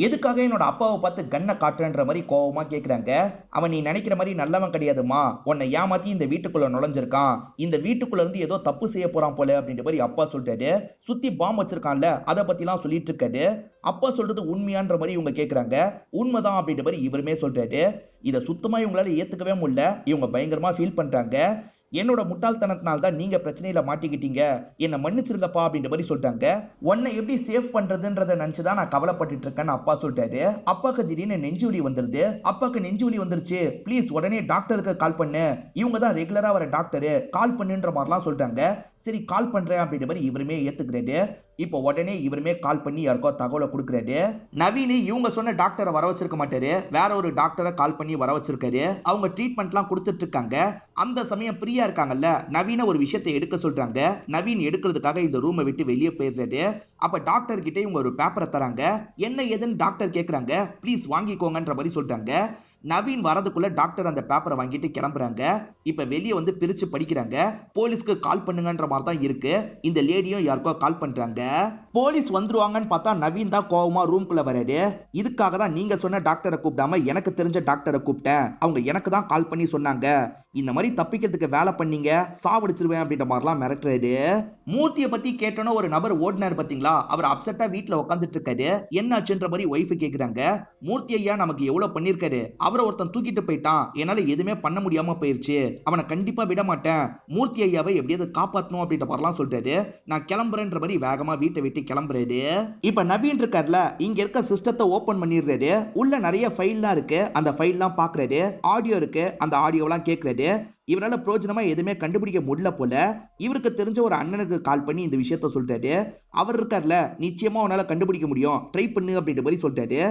எதுக்காக என்னோட அப்பாவை பார்த்து கண்ணை காட்டுன்ற மாதிரி கோவமா கேக்குறாங்க. அவன் நீ நினைக்கிற மாதிரி நல்லவன் கிடையாதுமா, உன்னை ஏமாத்தி இந்த வீட்டுக்குள்ள நுழைஞ்சிருக்கான், இந்த வீட்டுக்குள்ள இருந்து ஏதோ தப்பு செய்ய போறான் போல அப்படின்ற மாதிரி அப்பா சொல்றாரு. சுத்தி பாம் வச்சிருக்கான்ல, அதை பத்தி எல்லாம் சொல்லிட்டு இருக்காரு. அப்பா சொல்றது உண்மையான்ற மாதிரி இவங்க கேக்குறாங்க. உண்மைதான் அப்படின்ற மாதிரி இவருமே சொல்றாரு. இதை சுத்தமா இவங்களால ஏத்துக்கவே முடியல. இவங்க பயங்கரமா ஃபீல் பண்றாங்க. என்னோட முட்டாள்தனத்தினால தான் நீங்க பிரச்சனையில மாட்டிக்கிட்டீங்க, என்ன மன்னிச்சிருங்கப்பா அப்படின்ற மாதிரி சொல்லிட்டாங்க. உன்னை எப்படி சேவ் பண்றதுன்றத நினைச்சுதான் நான் கவலைப்பட்டு இருக்கேன்னு அப்பா சொல்லிட்டாரு. அப்பாக்கு திடீர்னு நெஞ்சு வலி வந்துருது. அப்பாக்கு நெஞ்சு வலி வந்துருச்சு, ப்ளீஸ் உடனே டாக்டருக்கு கால் பண்ணு, இவங்க தான் ரெகுலரா வர டாக்டரு, கால் பண்ணுன்ற மாதிரிலாம் சொல்லிட்டாங்க. சரி கால் பண்றேன் அப்படின்ற மாதிரி இவருமே ஏத்துக்கிறாரு. இப்போ உடனே இவருமே கால் பண்ணி யாருக்கோ தகவலை கொடுக்குறாரு. நவீன் இவங்க சொன்ன டாக்டரை வர வச்சிருக்க மாட்டாரு, வேற ஒரு டாக்டரை கால் பண்ணி வர வச்சிருக்காரு. அவங்க ட்ரீட்மெண்ட்லாம் கொடுத்துட்டு இருக்காங்க. அந்த சமயம் பிரியா இருக்காங்கல்ல, நவீன ஒரு விஷயத்தை எடுக்க சொல்றாங்க. நவீன் எடுக்கிறதுக்காக இந்த ரூமை விட்டு வெளியே போயிடுறாரு. அப்ப டாக்டர் கிட்ட இவங்க ஒரு பேப்பரை தராங்க. என்ன ஏதுன்னு டாக்டர் கேக்குறாங்க. ப்ளீஸ் வாங்கிக்கோங்கன்ற மாதிரி சொல்லிட்டாங்க. நவீன் வரதுக்குள்ள டாக்டர் அந்த பேப்பரை வாங்கிட்டு கிளம்புறாங்க. இப்ப வெளியே வந்து பிரிச்சு படிக்கிறாங்க. போலீஸ்க்கு கால் பண்ணுங்கன்ற மாதிரி தான் இருக்கு. இந்த லேடியும் யாருக்கோ கால் பண்றாங்க. போலீஸ் வந்துருவாங்கன்னு பார்த்தா நவீன் தான் கோவமா ரூம்குள்ள வராரு. இதுக்காக தான் நீங்க சொன்ன டாக்டரை கூப்பிடாம எனக்கு தெரிஞ்ச டாக்டரை கூப்பிட்டேன். அவங்க எனக்கு தான் கால் பண்ணி சொன்னாங்க. இந்த மாதிரி தப்பிக்கிறதுக்கு வேலை பண்ணீங்க, சாவடிச்சிருவேன் அப்படின்ற மாதிரிலாம் மிரட்டுறாரு. மூர்த்தியை பத்தி கேட்டோன்னா ஒரு நபர் ஓடினார் பாத்தீங்களா, அவர் அப்செட்டா வீட்டுல உட்காந்துட்டு இருக்காரு. என்ன ஆச்சுன்ற மாதிரி ஒய்ஃப் கேக்குறாங்க. மூர்த்தி ஐயா நமக்கு எவ்வளவு பண்ணிருக்காரு, அவரை ஒருத்தன் தூக்கிட்டு போயிட்டான், என்னால எதுவுமே பண்ண முடியாம போயிருச்சு, அவனை கண்டிப்பா விட மாட்டேன், மூர்த்தி ஐயாவை எப்படியாவது காப்பாற்றணும் அப்படின்ற மாதிரிலாம் சொல்றாரு. நான் கிளம்புறேன்ற மாதிரி வேகமா வீட்டை விட்டு கிளம்புறாரு. இப்ப நவீன் இருக்கார்ல, இங்க இருக்க சிஸ்டத்தை ஓபன் பண்ணிடுறாரு. உள்ள நிறைய ஃபைல்லாம் இருக்கு, அந்த ஃபைல்லாம் பாக்குறாரு. ஆடியோ இருக்கு, அந்த ஆடியோலாம் கேட்கறாரு. இவரால பிரோஜனமா எதுவுமே கண்டுபிடிக்க முடியல போல. இவருக்கு தெரிஞ்ச ஒரு அண்ணனுக்கு கால் பண்ணி இந்த விஷயத்த சொல்றாரு. அவர் இருக்கார்ல, நிச்சயமா உன்னால கண்டுபிடிக்க முடியும், ட்ரை பண்ணு அப்படின்ற மாதிரி சொல்றாரு.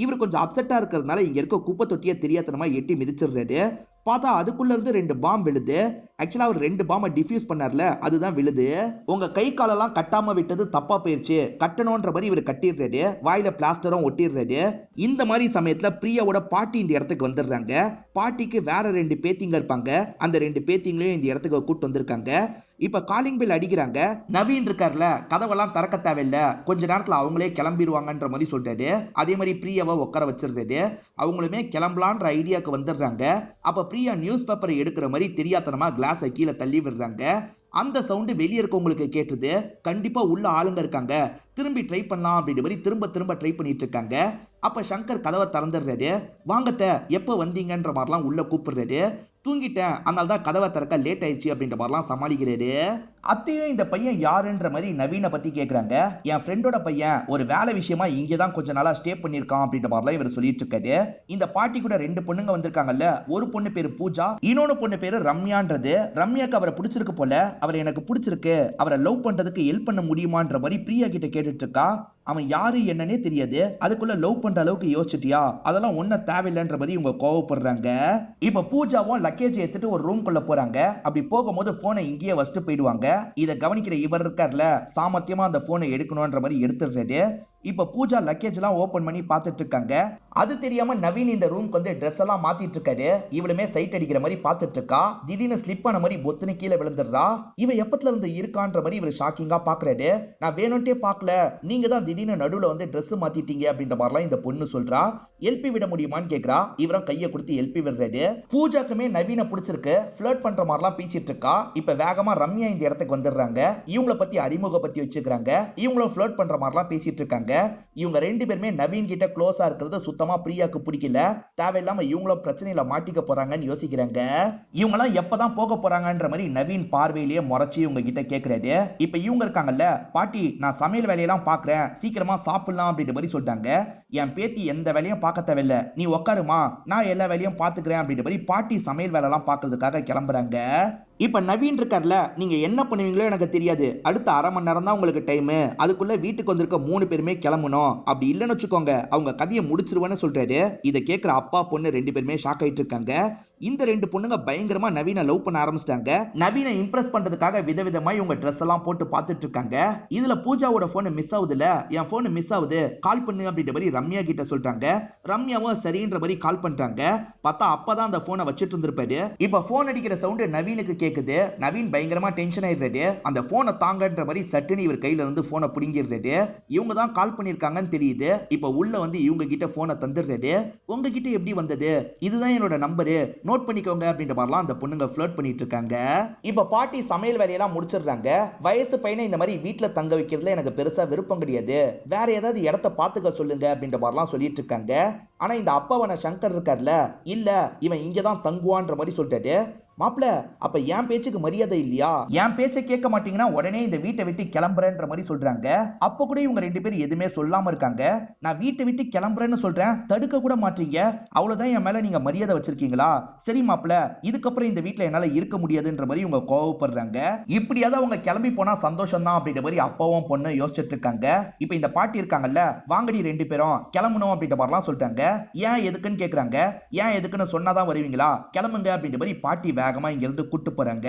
இவர் கொஞ்சம் அப்செட்டா இருக்கிறதுனால இங்க இருக்க குப்பை தொட்டியை தெரியாதனமா எட்டி மிதிச்சிடுறாரு. பார்த்தா அதுக்குள்ள இருந்து 2 பாம் விழுது. ஆக்சுவலா அவர் 2 பாம்பை டிஃப்யூஸ் பண்ணார்ல, அதுதான் விழுது. உங்க கை காலெல்லாம் கட்டாம விட்டது தப்பா போயிருச்சு, கட்டணும்ன்ற மாதிரி இவர் கட்டிடுறாரு. வாயில பிளாஸ்டரும் ஒட்டிடுறாரு. இந்த மாதிரி சமயத்துல பிரியாவோட பாட்டி இந்த இடத்துக்கு வந்துடுறாங்க. பாட்டிக்கு வேற 2 பேத்திங்க இருப்பாங்க. அந்த 2 பேத்திங்களையும் இந்த இடத்துக்கு கூட்டு வந்திருக்காங்க. இப்ப காலிங் பெல் அடிக்கிறாங்க. நவீன் இருக்கார்ல, கதவெல்லாம் திறக்க தேவையில்ல, கொஞ்ச நேரத்துல அவங்களே கிளம்பிடுவாங்கன்ற மாதிரி சொல்றாரு. அதே மாதிரி பிரியாவை உட்கார வச்சிருந்தாரு. அவங்களுமே கிளம்பலான்ற ஐடியாக்கு வந்துடுறாங்க. அப்ப பிரியா நியூஸ் பேப்பரை எடுக்கிற மாதிரி தெரியாதனமா கிளாஸை கீழே தள்ளி விடுறாங்க. அந்த சவுண்டு வெளியே இருக்கவங்களுக்கு கேட்டுது. கண்டிப்பா உள்ள ஆளுங்க இருக்காங்க, திரும்பி ட்ரை பண்ணலாம் அப்படின்ற மாதிரி திரும்ப திரும்ப ட்ரை பண்ணிட்டு இருக்காங்க. அப்ப சங்கர் கதவை திறந்துடுறாரு. வாங்கத்த, எப்ப வந்தீங்கன்ற மாதிரிலாம் உள்ள கூப்பிடுறாரு. தூங்கிட்டேன், அதனால தான் கதவை திறக்க லேட் ஆயிடுச்சு அப்படின்ற மாதிரிலாம் சமாளிக்கிறாரு. அத்தையும் இந்த பையன் யாருன்ற மாதிரி நவீனை பத்தி கேக்குறாங்க. என் ஃப்ரெண்டோட பையன், ஒரு வேலை விஷயமா இங்கே தான் கொஞ்ச நாளா ஸ்டே பண்ணிருக்கான் அப்படின்ற மாதிரிலாம் இவர் சொல்லிட்டு இருக்காரு. இந்த பாட்டி கூட 2 பொண்ணுங்க வந்திருக்காங்கல்ல, ஒரு பொண்ணு பேரு பூஜா, இன்னொன்னு பொண்ணு பேரு ரம்யான்றது. ரம்யாக்கு அவரை பிடிச்சிருக்கு போல, அவர் எனக்கு பிடிச்சிருக்கு, அவரை லவ் பண்றதுக்கு ஹெல்ப் பண்ண முடியுமான்ற மாதிரி பிரியா கிட்ட கேட்டுட்டு இருக்கா. அவன் யாரு என்னன்னே தெரியாது, அதுக்குள்ள லவ் பண்ற அளவுக்கு யோசிச்சிட்டியா, அதெல்லாம் ஒன்னும் தேவையில்லைன்ற மாதிரி இவங்க கோவப்படுறாங்க. இப்ப பூஜாவும் லக்கேஜ் எடுத்துட்டு ஒரு ரூம்குள்ள போறாங்க. அப்படி போகும்போது போனை இங்கேயே வச்சுட்டு போயிடுவாங்க. இதை கவனிக்கிற இவர் இருக்கார்ல, சாமர்த்தியமா அந்த போனை எடுக்கணும்ன்ற மாதிரி எடுத்துடுறாரு. இப்ப பூஜா லக்கேஜ் எல்லாம் ஓபன் பண்ணி பார்த்துட்டு இருக்காங்க. அது தெரியாம நவீன் இந்த ரூம்க்கு வந்து ட்ரெஸ் எல்லாம் மாத்திட்டு இருக்காரு. இவளுமே சைட் அடிக்கிற மாதிரி பார்த்துட்டு இருக்கா. திடீர்னு ஸ்லிப் ஆன மாதிரி பொத்துன்னு கீழே விழுந்துடுறா. இவ எப்பத்துல இருந்து இருக்கான்ற மாதிரி இவர் ஷாக்கிங்கா பாக்குறாரு. நான் வேணும்ட்டே பார்க்கல, நீங்க தான் திடீர்னு நடுவுல வந்து ட்ரெஸ் மாத்திட்டீங்க அப்படின்ற மாதிரிலாம் இந்த பொண்ணு சொல்றா. எல்பி விட முடியுமான்னு கேக்குறா. இவரும் கையை கொடுத்து எல்பி விடுறாரு. பூஜாக்குமே நவீனை பிடிச்சிருக்கு, ஃபிளர்ட் பண்ற மாதிரிலாம் பேசிட்டு இருக்கா. இப்ப வேகமா ரம்யா இந்த இடத்துக்கு வந்துடுறாங்க. இவங்களை பத்தி அறிமுகப்படுத்தி வச்சுக்கிறாங்க. இவங்களும் ஃபிளர்ட் பண்ற மாதிரிலாம் பேசிட்டு இருக்காங்க. இவங்க 2 பேருமே நவீன் கிட்ட க்ளோஸா இருக்கிறது சுத்தமா பிரியாக்கு பிடிக்கல. தேவையில்லாம இவங்களும் பிரச்சனையில மாட்டிக்க போறாங்கன்னு யோசிக்கிறாங்க. இவங்கெல்லாம் எப்பதான் போக போறாங்கன்ற மாதிரி நவீன் பார்வையிலேயே முறைச்சி இவங்க கிட்ட கேக்குறாரு. இப்ப இவங்க இருக்காங்கல்ல, பாட்டி நான் சமையல் வேலையெல்லாம் பாக்குறேன், சீக்கிரமா சாப்பிடலாம் அப்படின்ற மாதிரி சொல்றாங்க. என் பேத்தி எந்த வேலையும் பார்க்க தேவையில்ல, நீ உட்காருமா, நான் எல்லா வேலையும் பாத்துக்கிறேன் அப்படின்ற மாதிரி பாட்டி சமையல் வேலை எல்லாம் பாக்குறதுக்காக கிளம்புறாங்க. இப்ப நவீன் இருக்கார்ல, நீங்க என்ன பண்ணுவீங்களோ எனக்கு தெரியாது, அடுத்த அரை மணி நேரம் தான் உங்களுக்கு டைம், அதுக்குள்ள வீட்டுக்கு வந்திருக்க 3 பேருமே கிளம்பணும், அப்படி இல்லைன்னு வச்சுக்கோங்க அவங்க கதையை முடிச்சிருவேன்னு சொல்றாரு. இதை கேட்கிற அப்பா பொண்ணு 2 பேருமே ஷாக் ஆயிட்டு இருக்காங்க. இந்த 2 பொண்ணுங்க பயங்கரமா நவீனை லவ் பண்ண ஆரம்பிச்சிட்டாங்க. நவீனை இம்ப்ரெஸ் பண்றதுக்காக விதவிதமா இவங்க ட்ரெஸ் எல்லாம் போட்டு பார்த்துட்டு இருக்காங்க. இதுல பூஜாவோட போன் மிஸ் ஆகுதுல, என் போன் மிஸ் ஆகுது, கால் பண்ணு அப்படின்ற மாதிரி ரம்யா கிட்ட சொல்றாங்க. ரம்யாவும் சரின்ற மாதிரி கால் பண்றாங்க. பார்த்தா அப்பதான் அந்த போனை வச்சிட்டு இருந்திருப்பாரு. இப்ப போன் அடிக்கிற சவுண்ட் நவீனுக்கு கேக்குது. நவீன் பயங்கரமா டென்ஷன் ஆயிடுறாரு. அந்த போனை தாங்கன்ற மாதிரி சட்டுன்னு இவர் கையில இருந்து போனை பிடிங்கிடுறாரு. இவங்க தான் கால் பண்ணிருக்காங்கன்னு தெரியுது. இப்ப உள்ள வந்து இவங்க கிட்ட போனை தந்துடுறாரு. உங்ககிட்ட எப்படி வந்தது, இதுதான் என்னோட நம்பரு, நோட் பண்ணிக்கோங்க அப்படின்ற மாதிரிலாம் அந்த பொண்ணுங்க ஃபிளர்ட் பண்ணிட்டு இருக்காங்க. இப்ப பாட்டி சமையல் வேலையெல்லாம் முடிச்சிடுறாங்க. வயசு பையனை இந்த மாதிரி வீட்டுல தங்க வைக்கிறதுல எனக்கு பெருசா விருப்பம் கிடையாது, வேற ஏதாவது இடத்த பாத்துக்க சொல்லுங்க அப்படின்ற மாதிரிலாம் சொல்லிட்டு இருக்காங்க. ஆனா இந்த அப்பாவான சங்கர் இருக்கார்ல, இல்ல இவன் இங்கதான் தங்குவான்ற மாதிரி சொல்லிட்டாரு. மாப்பிள, அப்ப என் பேச்சுக்கு மரியாதை இல்லையா, என் பேச்சை கேட்க மாட்டீங்கன்னா உடனே இந்த வீட்டை விட்டு கிளம்புறேன்ற மாதிரி சொல்றாங்க. அப்ப கூட இவங்க 2 பேரும் எதுவுமே சொல்லாம இருக்காங்க. நான் வீட்டை விட்டு கிளம்புறேன்னு சொல்றேன், தடுக்க கூட மாட்டீங்க, அவ்வளவுதான் என் மேல நீங்க மரியாதை வச்சிருக்கீங்களா, சரி மாப்பிள, இதுக்கப்புறம் இந்த வீட்டுல என்னால இருக்க முடியாதுன்ற மாதிரி இவங்க கோவப்படுறாங்க. இப்படியாவது அவங்க கிளம்பி போனா சந்தோஷம் தான் அப்படின்ற மாதிரி அப்பாவும் பொண்ணு யோசிச்சுட்டு இருக்காங்க. இப்ப இந்த பாட்டி இருக்காங்கல்ல, வாங்கடி 2 பேரும் கிளம்பணும் அப்படின்ற மாதிரிலாம் சொல்லிட்டாங்க. ஏன் எதுக்குன்னு கேக்குறாங்க. ஏன் எதுக்குன்னு சொன்னாதான் வருவீங்களா, கிளம்புங்க அப்படின்ற மாதிரி பாட்டி வேகமா இங்க இருந்து கூட்டு போறாங்க.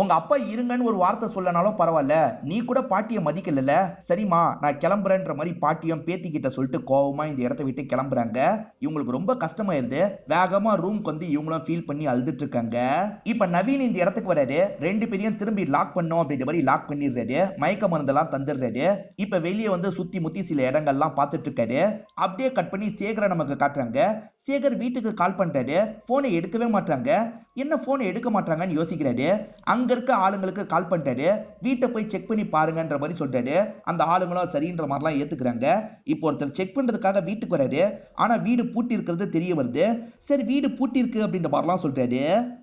உங்க அப்பா இருங்கன்னு ஒரு வார்த்தை சொல்லனாலும் பரவாயில்ல, நீ கூட பாட்டியை மதிக்கல. சரிம்மா நான் கிளம்புறேன்ற மாதிரி பாட்டியும் பேத்தி கிட்ட சொல்லிட்டு கோவமா இந்த இடத்த விட்டு கிளம்புறாங்க. இவங்களுக்கு ரொம்ப கஷ்டமாயிருது. வேகமா ரூம்க்கு வந்து இவங்களும் ஃபீல் பண்ணி அழுதுட்டு இருக்காங்க. இப்ப நவீன் இந்த இடத்துக்கு வராரு. ரெண்டு பேரையும் திரும்பி லாக் பண்ணோம் அப்படின்ற மாதிரி லாக் பண்ணிடுறாரு. மயக்க மருந்தெல்லாம் தந்துடுறாரு. இப்ப வெளியே வந்து சுத்தி முத்தி சில இடங்கள்லாம் பார்த்துட்டு இருக்காரு. அப்படியே கட் பண்ணி சேகரை நமக்கு காட்டுறாங்க. சேகர் வீட்டுக்கு கால் பண்றாரு. போனை எடுக்கவே மாட்டாங்க. என்ன போனை எடுக்க மாட்டாங்கன்னு யோசிக்கிறாரு. அங்க இருக்க ஆளுங்களுக்கு கால் பண்ணிட்டாரு. வீட்டை போய் செக் பண்ணி பாருங்கன்ற மாதிரி சொல்றாரு. அந்த ஆளுங்களும் சரின்ற மாதிரிலாம் ஏத்துக்கிறாங்க. இப்போ ஒருத்தர் செக் பண்றதுக்காக வீட்டுக்கு வராரு. ஆனா வீடு பூட்டி இருக்கிறது தெரிய வருது. சரி வீடு பூட்டி இருக்கு அப்படின்ற மாதிரிலாம் சொல்றாரு.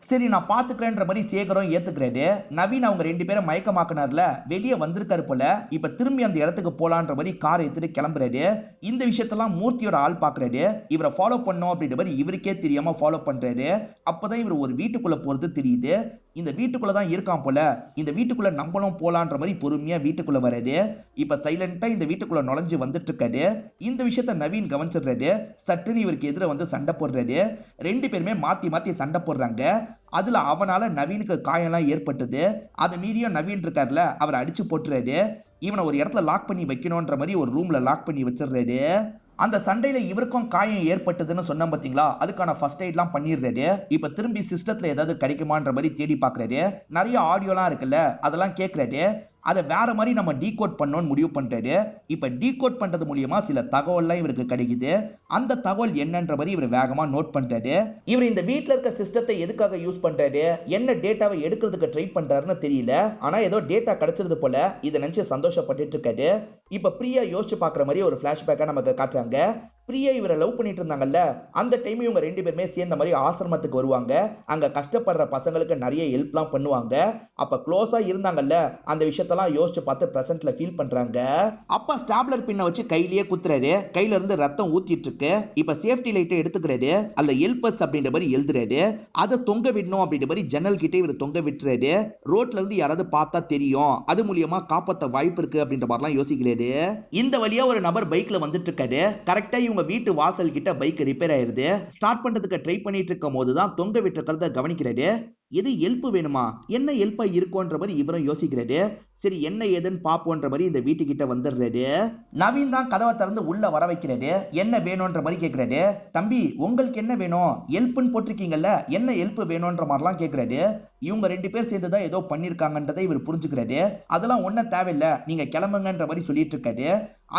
சரி நான் பாத்துக்கிறேன்ற மாதிரி சேகரும் ஏத்துக்கிறாரு. நவீன் அவங்க ரெண்டு பேரும் மயக்கமாக்குனார்ல, வெளியே வந்திருக்காரு போல. இப்ப திரும்பி அந்த இடத்துக்கு போலான்ற மாதிரி கார் எடுத்துட்டு கிளம்புறாரு. இந்த விஷயத்தெல்லாம் மூர்த்தியோட ஆள் பாக்குறாரு. இவரை ஃபாலோ பண்ணோம் அப்படின்ற மாதிரி இவருக்கே தெரியாம ஃபாலோ பண்றாரு. அப்பதான் இவர் ஒரு வீட்டுக்குள்ள போறது தெரியுது. இந்த வீட்டுக்குள்ள தான் இருக்கான் போல. இந்த வீட்டுக்குள்ள நம்மளும் போலான்ற மாதிரி பொறுமையா வீட்டுக்குள்ள வராது. இப்ப சைலண்டா இந்த வீட்டுக்குள்ள நுழைஞ்சு வந்துட்டு இருக்காரு. இந்த விஷயத்த நவீன் கவனிச்சிடுறாரு. சட்டுன்னு இவருக்கு எதிர வந்து சண்டை போடுறாரு. ரெண்டு பேருமே மாத்தி மாத்தி சண்டை போடுறாங்க. அதுல அவனால நவீனுக்கு காயம்லாம் ஏற்பட்டது. அதை மீறியும் நவீன் இருக்காருல, அவரை அடிச்சு போட்டுறாரு. இவனை ஒரு இடத்துல லாக் பண்ணி வைக்கணும்ன்ற மாதிரி ஒரு ரூம்ல லாக் பண்ணி வச்சிடுறாரு. அந்த சண்டையில இவருக்கும் காயம் ஏற்பட்டதுன்னு சொன்ன பாத்தீங்களா, அதுக்கான ஃபர்ஸ்ட் எய்ட்லாம் பண்ணிடுறாரு. இப்ப திரும்பி சிஸ்டத்துல ஏதாவது கிடைக்குமான்ற மாதிரி தேடி பாக்குறாரு. நிறைய ஆடியோலாம் இருக்குல்ல, அதெல்லாம் கேட்கறாரு. அதை வேற மாதிரி நம்ம டீகோட் பண்ணணும்னு முடிவு பண்ணிட்டாரு. இப்ப டீகோட் பண்றது மூலியமா சில தகவல்லாம் இவருக்கு கிடைக்குது. அந்த தகவல் என்னன்ற மாதிரி இவர் வேகமா நோட் பண்ணிட்டாரு. இவர் இந்த வீட்டுல இருக்க சிஸ்டத்தை எதுக்காக யூஸ் பண்றாரு, என்ன டேட்டாவை எடுக்கிறதுக்கு ட்ரை பண்றாருன்னு தெரியல. ஆனா ஏதோ டேட்டா கிடைச்சிருது போல. இதை நினைச்சு சந்தோஷப்பட்டு இருக்காரு. இப்ப பிரியா யோசிச்சு பாக்குற மாதிரி ஒரு பிளாஷ்பேக்கா நமக்கு காட்டுறாங்க. பிரியா இவரை லவ் பண்ணிட்டு இருந்தாங்கல்ல, அந்த டைம் இவங்க ரெண்டு பேருமே சேர்ந்த மாதிரி ஆசிரமத்துக்கு வருவாங்க. அங்க கஷ்டப்படுற பசங்களுக்கு நிறைய ஹெல்ப்லாம் பண்ணுவாங்க. அப்ப க்ளோஸா இருந்தாங்கல்ல, அந்த விஷயத்தெல்லாம் யோசிச்சு பார்த்து பிரசன்ட்ல ஃபீல் பண்றாங்க. அப்பா ஸ்டாப்லர் பின்ன வச்சு கையிலேயே குத்துறாரு. கையில இருந்து ரத்தம் ஊத்திட்டு இருக்கு. இப்ப சேஃப்டி லைட்டை எடுத்துக்கிறாரு. அதுல ஹெல்பர்ஸ் அப்படின்ற மாதிரி எழுதுறாரு. அதை தொங்க விடணும் அப்படின்ற மாதிரி ஜன்னல் கிட்டே இவர் தொங்க விட்டுறாரு. ரோட்ல இருந்து யாராவது பார்த்தா தெரியும், அது மூலியமா காப்பாத்த வாய்ப்பு இருக்கு அப்படின்ற மாதிரிலாம் யோசிக்கிறாரு. இந்த வழியா ஒரு நபர் பைக்ல வந்துட்டு இருக்காரு. கரெக்டா இவங்க வீட்டு வாசல் கிட்ட பைக் ரிப்பேர் ஆயிருது. ஸ்டார்ட் பண்றதுக்கு ட்ரை பண்ணிட்டு இருக்கும் போதுதான் தொங்க விட்டுறத கவனிக்கிறாரு. எது ஹெல்ப் வேணுமா, என்ன ஹெல்ப்பா இருக்கும்ன்ற மாதிரி இவரும் யோசிக்கிறாரு. சரி என்ன ஏதுன்னு பாப்போன்ற மாதிரி இந்த வீட்டுக்கிட்ட வந்துடுறாரு. நவீன் தான் கதவை திறந்து உள்ள வர வைக்கிறாரு. என்ன வேணும்ன்ற மாதிரி கேட்கிறாரு. தம்பி உங்களுக்கு என்ன வேணும், ஹெல்ப்னு போட்டிருக்கீங்கல்ல, என்ன ஹெல்ப் வேணும்ன்ற மாதிரிலாம் கேட்கிறாரு. இவங்க ரெண்டு பேர் சேர்ந்துதான் ஏதோ பண்ணிருக்காங்கன்றதை இவர் புரிஞ்சுக்கிறாரு. அதெல்லாம் ஒன்னும் தேவையில்ல, நீங்க கிளம்புங்கன்ற மாதிரி சொல்லிட்டு இருக்காரு.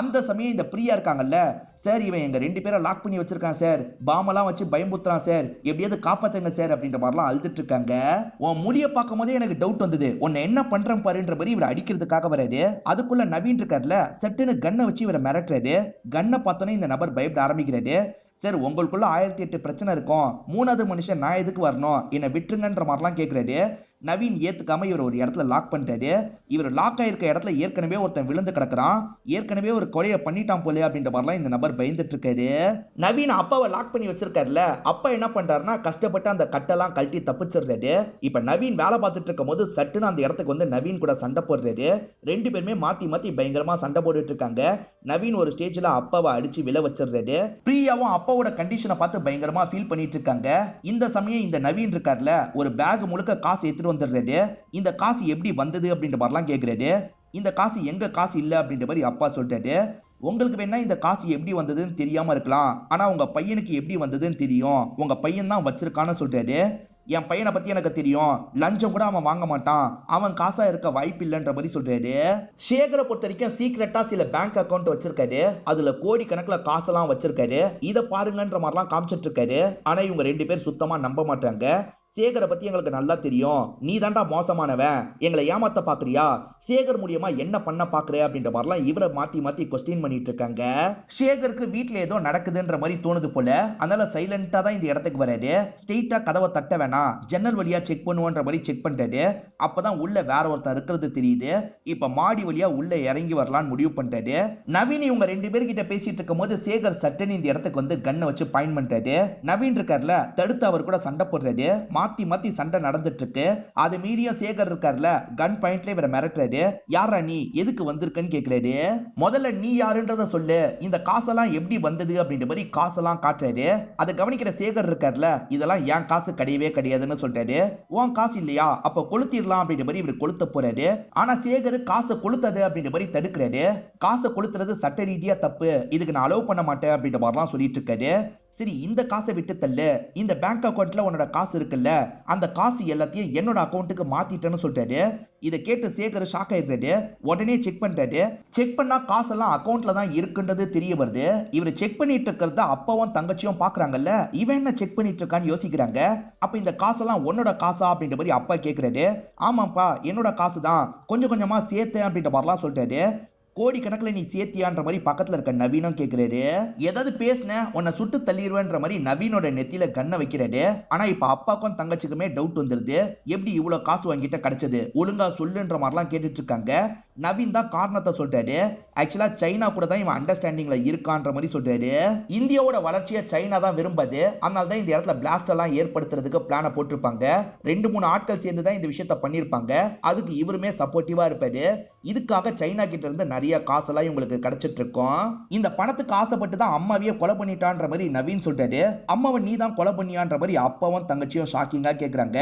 அந்த சமயம் இந்த பிரியா இருக்காங்கல்ல, சார் இவன் எங்க ரெண்டு பேரை லாக் பண்ணி வச்சிருக்கான் சார், பாமெல்லாம் வச்சு பயம்புத்துறான் சார், எப்படியாவது காப்பாத்துங்க சார் அப்படின்ற மாதிரிலாம் அழுதுட்டு இருக்காங்க. உன் முடிய பார்க்கும் போதே எனக்கு டவுட் வந்தது, உன்னை என்ன பண்றேன் பாருன்ற மாதிரி இவர் அடிக்கிறதுக்காக வராரு. அதுக்குள்ள நவீன் இருக்காருல, சட்டுன்னு கண்ணை வச்சு இவரை மிரட்டுறாரு. கண்ணை பார்த்தோன்னே இந்த நபர் பயப்பட ஆரம்பிக்கிறாரு. சார் உங்களுக்குள்ள 1008 பிரச்சனை இருக்கும், மூணாவது மனுஷன் நான் எதுக்கு வரணும், என்னை விட்டுருங்கன்ற மாதிரிலாம் கேட்கிறாரு. நவீன் ஏத்துக்காம இவர் ஒரு இடத்துல லாக் பண்ணிட்டாரு. இவர் லாக் ஆயிருக்க இடத்துல ஏற்கனவே ஒருத்தன் விழுந்து கிடக்குறான். ஏற்கனவே ஒரு கொலையை பண்ணிட்டான் போல அப்படின்ற மாதிரிலாம் இந்த நபர் பயந்துட்டு இருக்காரு. நவீன் அப்பாவை லாக் பண்ணி வச்சிருக்காருல, அப்பா என்ன பண்றாருன்னா கஷ்டப்பட்டு அந்த கட்டெல்லாம் கழட்டி தப்பிச்சிடுறாரு. இப்ப நவீன் வேலை பார்த்துட்டு இருக்கும் போது சட்டுன்னு அந்த இடத்துக்கு வந்து நவீன் கூட சண்டை போடுறாரு. ரெண்டு பேருமே மாத்தி மாத்தி பயங்கரமா சண்டை போட்டுட்டு இருக்காங்க. நவீன் ஒரு ஸ்டேஜ்ல அப்பாவை அடிச்சு விழ வச்சிடுறாரு. பிரியாவும் அப்பாவோட கண்டிஷனை பார்த்து பயங்கரமா ஃபீல் பண்ணிட்டு இருக்காங்க. இந்த சமயம் இந்த நவீன் இருக்காருல, ஒரு பேக் முழுக்க காசு எடுத்துட்டு வந்துடுறாரு. இந்த காசு எப்படி வந்தது அப்படின்ற மாதிரிலாம் கேட்கிறாரு. இந்த காசு எங்க காசு இல்ல அப்படின்ற மாதிரி அப்பா சொல்லிட்டாரு. உங்களுக்கு வேணா இந்த காசு எப்படி வந்ததுன்னு தெரியாம இருக்கலாம், ஆனா உங்க பையனுக்கு எப்படி வந்ததுன்னு தெரியும், உங்க பையன் தான் வச்சிருக்கான்னு சொல்றாரு. என் பையனை பத்தி எனக்கு தெரியும், லஞ்சம் கூட அவன் வாங்க மாட்டான், அவன் காசா இருக்க வாய்ப்பு இல்லைன்ற மாதிரி சொல்றாரு. சேகரை பொறுத்த வரைக்கும் சீக்கிரட்டா சில பேங்க் அக்கௌண்ட் வச்சிருக்காரு. அதுல கோடி கணக்குல காசெல்லாம் வச்சிருக்காரு. இதை பாருங்கன்ற மாதிரிலாம் காமிச்சிட்டு இருக்காரு. ஆனா இவங்க ரெண்டு பேர் சுத்தமா நம்ப மாட்டாங்க. சேகரை பத்தி எங்களுக்கு நல்லா தெரியும், நீ தாண்டா மோசமானவன், எங்களை ஏமாத்த பாக்குறியா, சேகர் மூலியமா என்ன பண்ண பாக்குற அப்படின்ற மாதிரிலாம் இவரை மாத்தி மாத்தி கொஸ்டின் பண்ணிட்டு இருக்காங்க. சேகருக்கு வீட்டுல ஏதோ நடக்குதுன்ற மாதிரி தோணுது போல. அதனால சைலண்டா தான் இந்த இடத்துக்கு வராரு. ஸ்ட்ரெயிட்டா கதவை தட்ட வேணாம், ஜன்னல் வழியா செக் பண்ணுவோன்ற மாதிரி செக் பண்ணிட்டாரு. அப்பதான் உள்ள வேற ஒருத்தர் இருக்கிறது தெரியுது. இப்ப மாடி வழியா உள்ள இறங்கி வரலான்னு முடிவு பண்ணிட்டாரு. நவீன் இவங்க ரெண்டு பேர்கிட்ட பேசிட்டு இருக்கும் போது சேகர் சட்டுன்னு இந்த இடத்துக்கு வந்து கண்ணை வச்சு பாயிண்ட் பண்ணிட்டாரு. நவீன் இருக்காருல, தடுத்து அவர் கூட சண்டை போடுறாரு. மாத்தி மாத்தி சண்டை நடந்துட்டு இருக்கு. அது மீறியும் சேகர் இருக்காருல, கன் பாயிண்ட்ல இவரை மிரட்டுறாரு. யாரா நீ, எதுக்கு வந்திருக்கன்னு கேக்குறாரு. முதல்ல நீ யாருன்றத சொல்லு, இந்த காசெல்லாம் எப்படி வந்தது அப்படின்ற மாதிரி காசெல்லாம் காட்டுறாரு. அதை கவனிக்கிற சேகர் இருக்காருல, இதெல்லாம் என் காசு கிடையவே கிடையாதுன்னு சொல்றாரு. உன் காசு இல்லையா, அப்ப கொளுத்திடலாம் அப்படின்ற மாதிரி இவர் கொளுத்த போறாரு. ஆனா சேகர் காசை கொளுத்தது அப்படின்ற மாதிரி தடுக்கிறாரு. காசை கொளுத்துறது சட்ட ரீதியா தப்பு, இதுக்கு நான் அலோவ் பண்ண மாட்டேன் அப்படின்ற மாதிரிலாம் சொல்லிட்டு இருக்காரு. சரி, இந்த காசை விட்டு தள்ளு, இந்த பேங்க் அக்கௌண்ட்ல உன்னோட காசு இருக்குல்ல, அந்த காசு எல்லாத்தையும் என்னோட அக்கௌண்ட்டுக்கு மாத்திட்டேன்னு சொல்றாரு. இதை கேட்டு சேகர் ஷாக் ஆயிடுறாரு. உடனே செக் பண்றாரு. செக் பண்ணா காசெல்லாம் அக்கௌண்ட்ல தான் இருக்குன்றது தெரிய வருது. இவர் செக் பண்ணிட்டு இருக்கிறத அப்பாவும் தங்கச்சியும் பாக்குறாங்கல்ல, இவன் என்ன செக் பண்ணிட்டு இருக்கான்னு யோசிக்கிறாங்க. அப்ப இந்த காசெல்லாம் உன்னோட காசா அப்படின்ற மாதிரி அப்பா கேக்குறாரு. ஆமாப்பா, என்னோட காசு தான், கொஞ்சம் கொஞ்சமா சேர்த்தேன் அப்படின்ற மாதிரிலாம் சொல்றாரு. கோடி கணக்கில் நீ சேர்த்தியான்ற மாதிரி பக்கத்துல இருக்க நவீனும் கேக்குறாரு. ஏதாவது பேசின உன்னை சுட்டு தள்ளிடுவேன்ற மாதிரி நவீனோட நெத்தியில கண்ணை வைக்கிறாரு. ஆனா இப்ப அப்பாக்கும் தங்கச்சிக்குமே டவுட் வந்துருது. எப்படி இவ்வளவு காசு வாங்கிட்ட கிடைச்சது, ஒழுங்கா சொல்லுன்ற மாதிரிலாம் கேட்டுட்டு இருக்காங்க. நவீன் தான் காரணத்தை சொல்றாரு. ஆக்சுவலா சைனா கூட தான் இவன் அண்டர்ஸ்டாண்டிங்ல இருக்கான்ற மாதிரி சொல்றாரு. இந்தியாவோட வளர்ச்சியை சைனா தான் விரும்புது, அதனால தான் இந்த இடத்துல பிளாஸ்ட் எல்லாம் ஏற்படுத்துறதுக்கு பிளான போட்டிருப்பாங்க. 2-3 ஆட்கள் சேர்ந்து தான் இந்த விஷயத்த பண்ணிருப்பாங்க. அதுக்கு இவருமே சப்போர்ட்டிவா இருப்பாரு. இதுக்காக சைனா கிட்ட இருந்து நிறைய காசெல்லாம் இவங்களுக்கு கிடைச்சிட்டு இருக்கும். இந்த பணத்துக்கு ஆசைப்பட்டு தான் அம்மாவையே கொலை பண்ணிட்டான்ற மாதிரி நவீன் சொல்றாரு. அம்மாவை நீ தான் கொலை பண்ணியான்ற மாதிரி அப்பாவும் தங்கச்சியும் ஷாக்கிங்கா கேக்குறாங்க.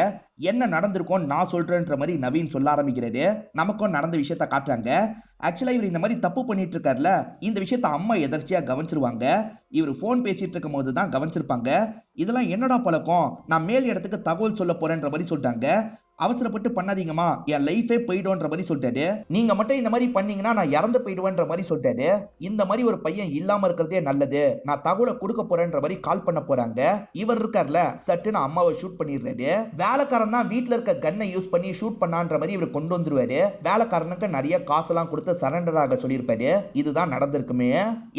என்ன நடந்திருக்கும் நான் சொல்றேன்ற மாதிரி நவீன் சொல்ல ஆரம்பிக்கிறாரு. நமக்கும் நடந்த விஷயத்த காட்டுறாங்க. ஆக்சுவலா இவர் இந்த மாதிரி தப்பு பண்ணிட்டு இருக்காருல, இந்த விஷயத்த அம்மா எதர்ச்சியா கவனிச்சிருவாங்க. இவர் போன் பேசிட்டு இருக்கும் போது தான் கவனிச்சிருப்பாங்க. இதெல்லாம் என்னடா பழக்கம், நான் மேல் இடத்துக்கு தகவல் சொல்ல போறேன்ற மாதிரி சொல்லிட்டாங்க. அவசரப்பட்டு பண்ணாதீங்கம்மா, என் லைஃபே போயிடும்ன்ற மாதிரி சொல்லிட்டாரு. நீங்க மட்டும் இந்த மாதிரி பண்ணீங்கன்னா நான் இறந்து போயிடுவேன்ற மாதிரி சொல்லிட்டாரு. இந்த மாதிரி ஒரு பையன் இல்லாம இருக்கிறதே நல்லது, நான் தகவலை கொடுக்க போறேன்ற மாதிரி கால் பண்ண போறாங்க. இவர் இருக்கார்ல, சட்டுன்னு அம்மாவை ஷூட் பண்ணிடுறாரு. வேலைக்காரன் தான் வீட்டுல இருக்க கன்னை யூஸ் பண்ணி ஷூட் பண்ணான்ற மாதிரி இவர் கொண்டு வந்துருவாரு. வேலைக்காரனுக்கு நிறைய காசெல்லாம் கொடுத்து சரண்டர் ஆக சொல்லியிருப்பாரு. இதுதான் நடந்திருக்குமே.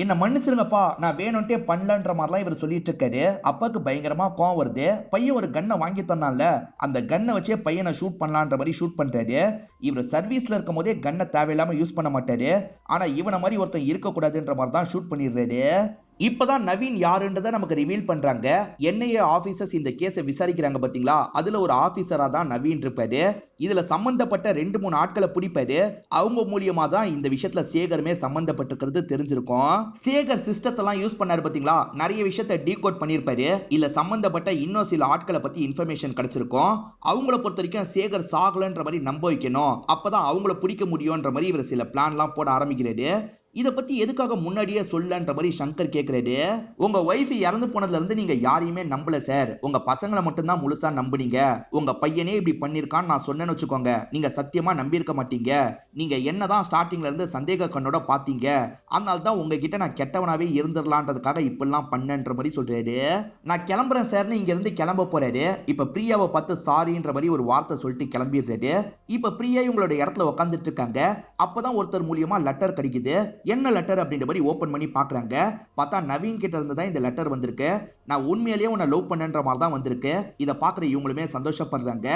என்ன மன்னிச்சிருங்கப்பா, நான் வேணும்ட்டே பண்ணலன்ற மாதிரிலாம் இவர் சொல்லிட்டு இருக்காரு. அப்பாவுக்கு பயங்கரமா கோவம் வருது. பையன் ஒரு கன்னை வாங்கி தந்தான்ல, அந்த கன்னை வச்சே பையனை ஷூட் பண்ணலான்ற மாதிரி ஷூட் பண்றாரு. இவர் சர்வீஸ்ல இருக்கும் போதே கன்னை தேவையில்லாம யூஸ் பண்ண மாட்டாரு. ஆனா இவனை மாதிரி ஒருத்தன் இருக்க கூடாதுன்ற மாதிரி தான் ஷூட் பண்ணிடுறாரு. இப்பதான் நவீன் யாருன்றத நமக்கு ரிவீல் பண்றாங்க. என்ஐஏ ஆபீசர்ஸ் இந்த கேஸை விசாரிக்கிறாங்க பாத்தீங்களா, அதுல ஒரு ஆபீசரா தான் நவீன் இருப்பாரு. இதுல சம்பந்தப்பட்ட 2-3 ஆட்களை பிடிப்பாரு. அவங்க மூலியமா தான் இந்த விஷயத்துல சேகருமே சம்பந்தப்பட்டிருக்கிறது தெரிஞ்சிருக்கும். சேகர் சிஸ்டத்தெல்லாம் யூஸ் பண்ணாரு பாத்தீங்களா, நிறைய விஷயத்தை டீகோட் பண்ணிருப்பாரு. இல்ல சம்பந்தப்பட்ட இன்னும் சில ஆட்களை பத்தி இன்ஃபர்மேஷன் கிடைச்சிருக்கும். அவங்கள பொறுத்த வரைக்கும் சேகர் சாகலன்ற மாதிரி நம்ப வைக்கணும், அப்பதான் அவங்கள பிடிக்க முடியும்ன்ற மாதிரி இவர் சில பிளான்லாம் போட ஆரம்பிக்கிறாரு. இத பத்தி எதுக்காக முன்னாடியே சொல்லன்ற மாதிரி சங்கர் கேக்குறாரு. உங்க வைஃப் இறந்து போனதுல இருந்து நீங்க யாரையுமே நம்பல சார், உங்க பசங்களை மட்டும் தான் முழுசா நம்புனீங்க. உங்க பையனே இப்படி பண்ணிருக்கான்னு நான் சொன்னேன்னு வச்சுக்கோங்க, நீங்க சத்தியமா நம்பியிருக்க மாட்டீங்க. நீங்க என்னதான் ஸ்டார்டிங்ல இருந்து சந்தேக கண்ணோட பாத்தீங்க, அதனால தான் உங்ககிட்ட நான் கெட்டவனாவே இருந்துடலான்றதுக்காக இப்பெல்லாம் பண்ணன்ற மாதிரி சொல்றாரு. நான் கிளம்புறேன் சார்னு இங்க இருந்து கிளம்ப போறாரு. இப்ப பிரியாவை பார்த்து சாரின்ற மாதிரி ஒரு வார்த்தை சொல்லிட்டு கிளம்பிடுறாரு. இப்ப பிரியா இவங்களோட இடத்துல உட்காந்துட்டு இருக்காங்க. அப்பதான் ஒருத்தர் மூலியமா லெட்டர் கிடைக்குது. என்ன லெட்டர் அப்படின்ற மாதிரி ஓபன் பண்ணி பாக்குறாங்க. பார்த்தா நவீன் கிட்ட இருந்து தான் இந்த லெட்டர் வந்திருக்கு. நான் உண்மையிலேயே உன்னை லவ் பண்ணன்ற மாதிரி தான் வந்திருக்கு. இதை பாக்குற இவங்களுமே சந்தோஷப்படுறாங்க.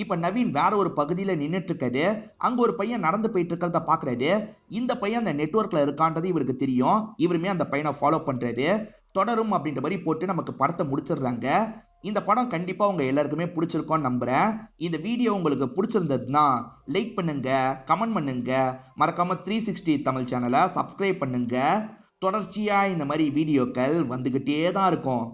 இப்ப நவீன் வேற ஒரு பகுதியில நின்னுட்டு இருக்காரு. அங்க ஒரு பையன் நடந்து போயிட்டு இருக்கிறத பாக்குறாரு. இந்த பையன் அந்த நெட்வொர்க்ல இருக்கான்றது இவருக்கு தெரியும். இவருமே அந்த பையனை ஃபாலோ பண்றாரு. தொடரும் அப்படின்ற மாதிரி போட்டு நமக்கு படத்தை முடிச்சிடுறாங்க. இந்த படம் கண்டிப்பா உங்க எல்லாருக்குமே பிடிச்சிருக்கும்னு நம்புறேன். இந்த வீடியோ உங்களுக்கு பிடிச்சிருந்ததுன்னா லைக் பண்ணுங்க, கமெண்ட் பண்ணுங்க, மறக்காம 360 தமிழ் சேனலை சப்ஸ்கிரைப் பண்ணுங்க. தொடர்ச்சியா இந்த மாதிரி வீடியோக்கள் வந்துகிட்டே தான் இருக்கும்.